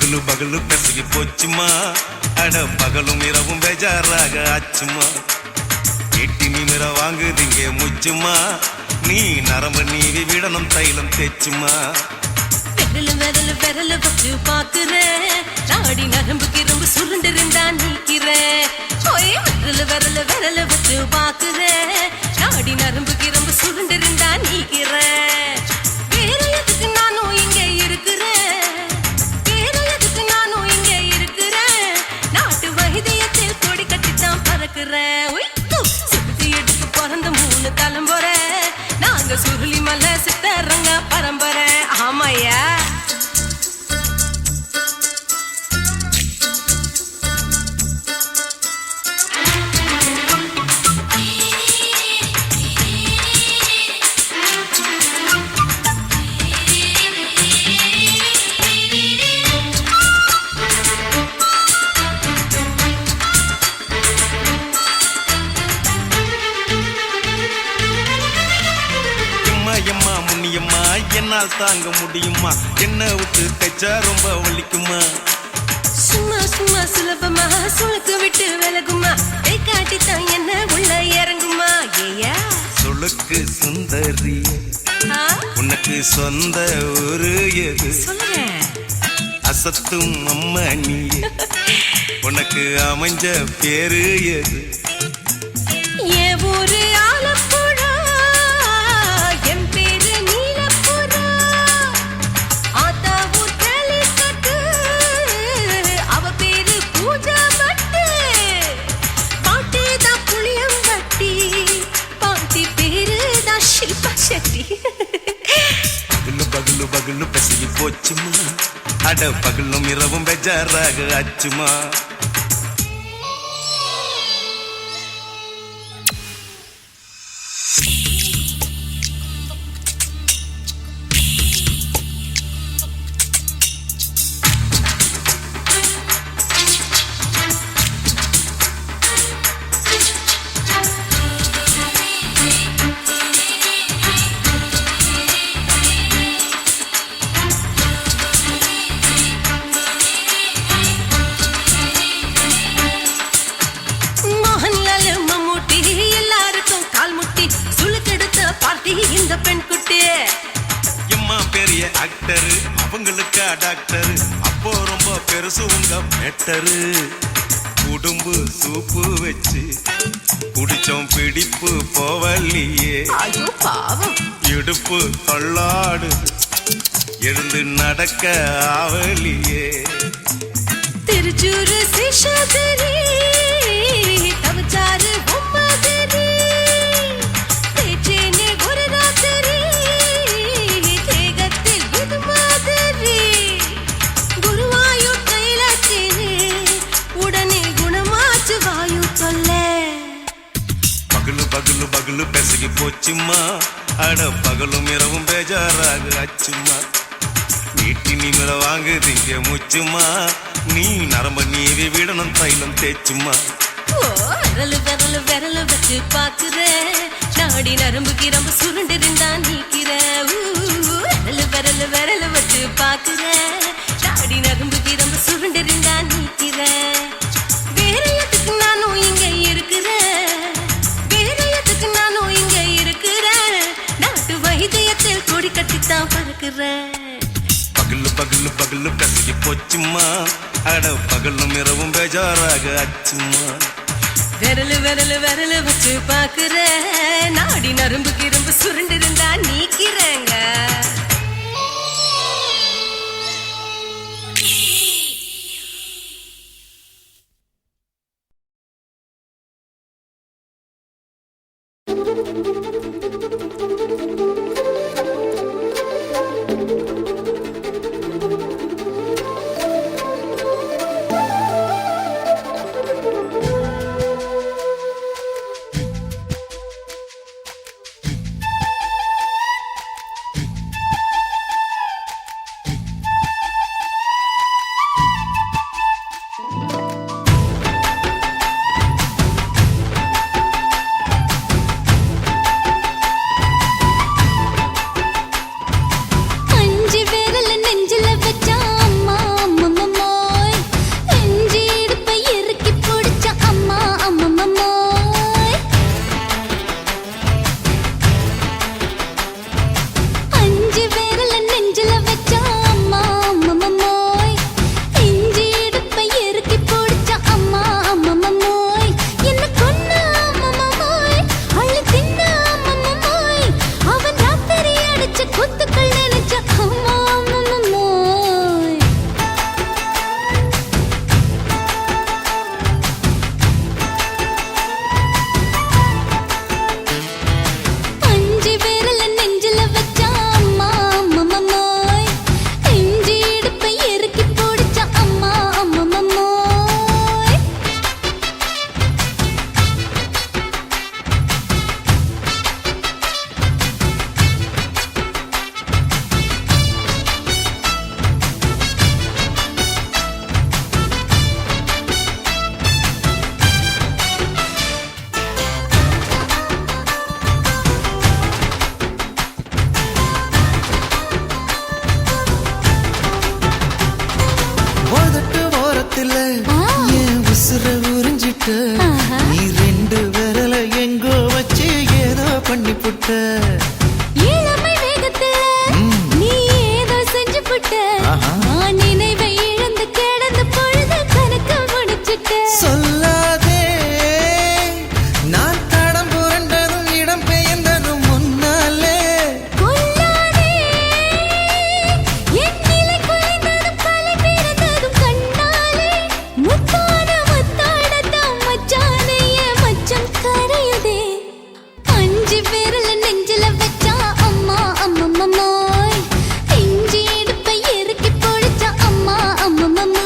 பகலு பகலு பெசகி போச்சுமா அட பகலும் இரவும் பேஜாராக ஆச்சுமா எட்டி நிமிர வாங்குதிங்க முச்சுமா நீ நரம்பு நீவி விடணும் தைலம் தேச்சுமா விரல விரல விரல வச்சு பாக்குறேன் நாடி நரம்பு கிரம்பு சுருண்டிருந்தா நீக்கிறேன் ஓய் விரல விரல விரல வச்சு பாக்குறேன் நாடி நரம்பு கிரம்பு சுருண்டிருந்தா நீக்கிறேன் வேற எதுக்கு நானும் இங்க இருக்கிறேன் வேற எதுக்கு நானும் இங்க இருக்கிறேன் நாட்டு வைத்தியத்தில் கொடி கட்டித்தான் பறக்கிறேன் சுத்தி எடுத்து பிறந்த 3 தலைமுறை நாங்க சுருளி மலை சித்தரங்க பரம்பரை ஆமாயா எம்மா முன்னியம்மா என்னால் தாங்க முடியுமா என்ன விட்டு தைச்சா ரொம்ப வலிக்குமா சும்மா சும்மா சுலபமா சுளுக்கு விட்டு விலகுமா கை காட்டித்தான் என்ன உள்ள இறங்குமா ஏயா சுளுக்கு சுந்தரி உனக்கு சொந்த ஊரு எது சொல்றேன் அசத்தும் அம்மா நீ உனக்கு அமைஞ்ச பேரு எது ஏ ஊரு ஆலப்புழா என் பேரு நீலப்புறா ஆத்தா ஊர் கேலிக்கட்டு அவ பேரு பூஜா பட்டு பாட்டி தான் புளியம் வட்டி பாட்டி பேரு தான் ஷில்பா செட்டி பகலு பகலு பகலு பசிக்கு போச்சுமா அட பகலும் இரவும் பெஜாராக ஆச்சுமா இந்த பெண் குட்டி எம்மா பெரிய ஆக்டரு அவங்களுக்கா டாக்டரு அப்போ ரொம்ப பெருசு உங்க மேட்டரு உடும்பு சூப்பு வச்சு குடிச்சோம் பிடிப்பு போவல்லையே ஐயோ பாவம் இடுப்பு தள்ளாடு எழுந்து நடக்க ஆவலியே திருச்சூரு சிஷாதிரி தவச்சாரு பொம்மதிரி தேச்சேனே ஒரு ராத்திரி தேகத்தில் இது மாதிரி குருவாயூர் தைலத்தினே உடனே குணமாச்சு வாயு சொல்ல பகலு பகலு பகலு பெசகி போச்சுமா அட பகலும் இரவும் பேஜாராக ஆச்சுமா நீட்டி நிமிர வாங்குதிங்க முச்சுமா நீ நரம்ப நீவி விடணும் தைலம் தேச்சுமா விரலு விரலு விரலு வச்சு பாக்குறேன் நாடி நரம்பு கிரம்பு சுருண்டிருந்தா நீக்கிறேன் விரலு விரலு விரலு வச்சு பாக்குறேன் நாடி நரம்பு கிரம்பு சுருண்டிருந்தா நீக்கிறேன் வேற எதுக்கு நானும் இங்க இருக்கிறேன் வேற எதுக்கு நானும் இங்க இருக்கிறேன் நாட்டு வைத்தியத்தில் கொடி கட்டித்தான் பறக்கிறேன் பகலு பகலு பகலு பெசகி போச்சுமா அட பகலும் இரவும் பேஜாராக ஆச்சுமா விரலு விரலு விரலு வச்சு பாக்குறேன் நாடி நரம்பு கிரம்பு சுருண்டிருந்தா நீக்கிறேங்க நீ ரெண்டு விரல எங்கோ வச்சு ஏதோ பண்ணி புட்ட இளமை வேகத்துல நீ ஏதோ செஞ்சு புட்ட நான் நினைவை இழந்து கிடந்த பொழுது கணக்கு முடிச்சிட்ட சொல்லாதே நான் தடம் புரண்டதும் இடம் பெயர்ந்ததும் முன்னாலே கொல்லாதே என் நிலை குலைந்ததும் கலை பிறந்ததும் கண்ணாலே முத்தான முத்தாடத்தான் மச்சானைய மச்சம் கரையுதே அஞ்சு விரல நெஞ்சில வச்சா அம்மா அம்மம்மம்மோய் இஞ்சி இடுப்பை இறுக்கி பொழிச்சா அம்மா அம்மம்மம்மோய்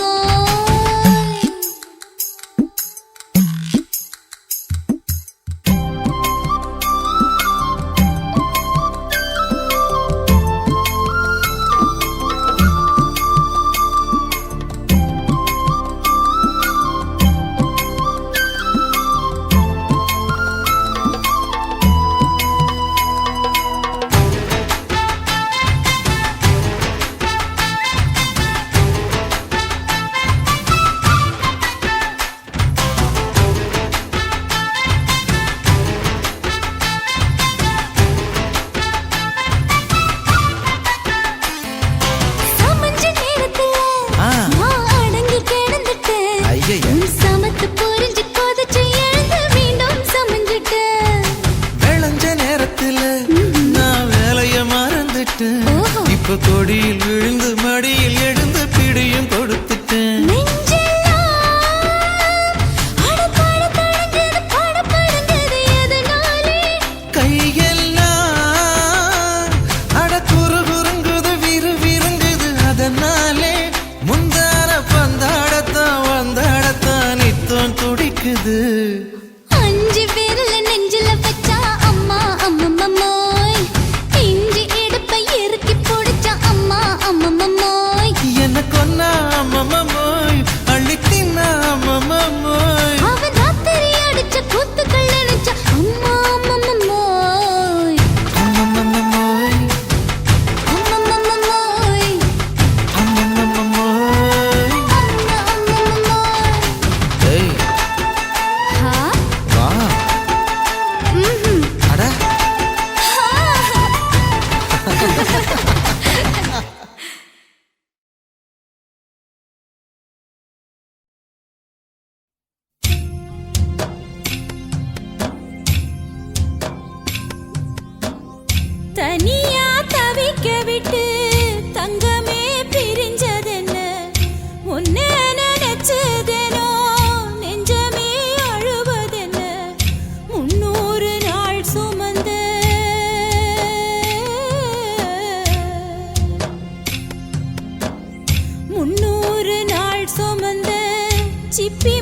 சமஞ்ச நேரத்துல நான் அடங்கி கிடந்துட்டேன் ஐயைய. உன் சமத்து புரிஞ்சு கொதிச்சு எழுந்து மீண்டும் சமஞ்சிட்டேன் விளைஞ்ச நேரத்துல நான் வேலைய மறந்துட்டேன் இப்ப கொடியில் விழுந்து மடியில் எழுந்து பிடியும் கொடுத்துட்டேன் நெஞ்செல்லாம் அடப்பாட தடஞ்சது படபடந்தது எதனாலே கையெல்லாம் அட குறுகுறுங்குது விறுவிறுங்குது அதனாலே முந்தார பந்தாடத்தான் வந்தாடத்தான் நித்தம் துடிக்குது அஞ்சு விரல நெஞ்சில வச்சா அம்மா அம்மம்மம்மோய் இஞ்சி இடுப்பை இறுக்கி பொடிச்சா அம்மா அம்மம்மம்மோய் என்ன கொன்னா அம்மம்மோய் அள்ளி தின்னா அம்மம்மோய் அவன் ராத்திரி அடிச்ச கூத்துக்கள் நினைச்ச அம்மா அம்மம்மம்மோய் அம்மம்மோய் அம்மம்மம்மோய் அம்மம்மோய் அம்மா அம்மம்மம்மோய் ஏய் ஹா வா ம்ஹும் அட தனியா தவிக்க விட்டு தங்கமே பிரிஞ்சதென்ன உன்னை நினைச்சதெனோ நெஞ்சமே அழுவதென்ன 300 நாள் சுமந்த 300 நாள் சுமந்த சிப்பி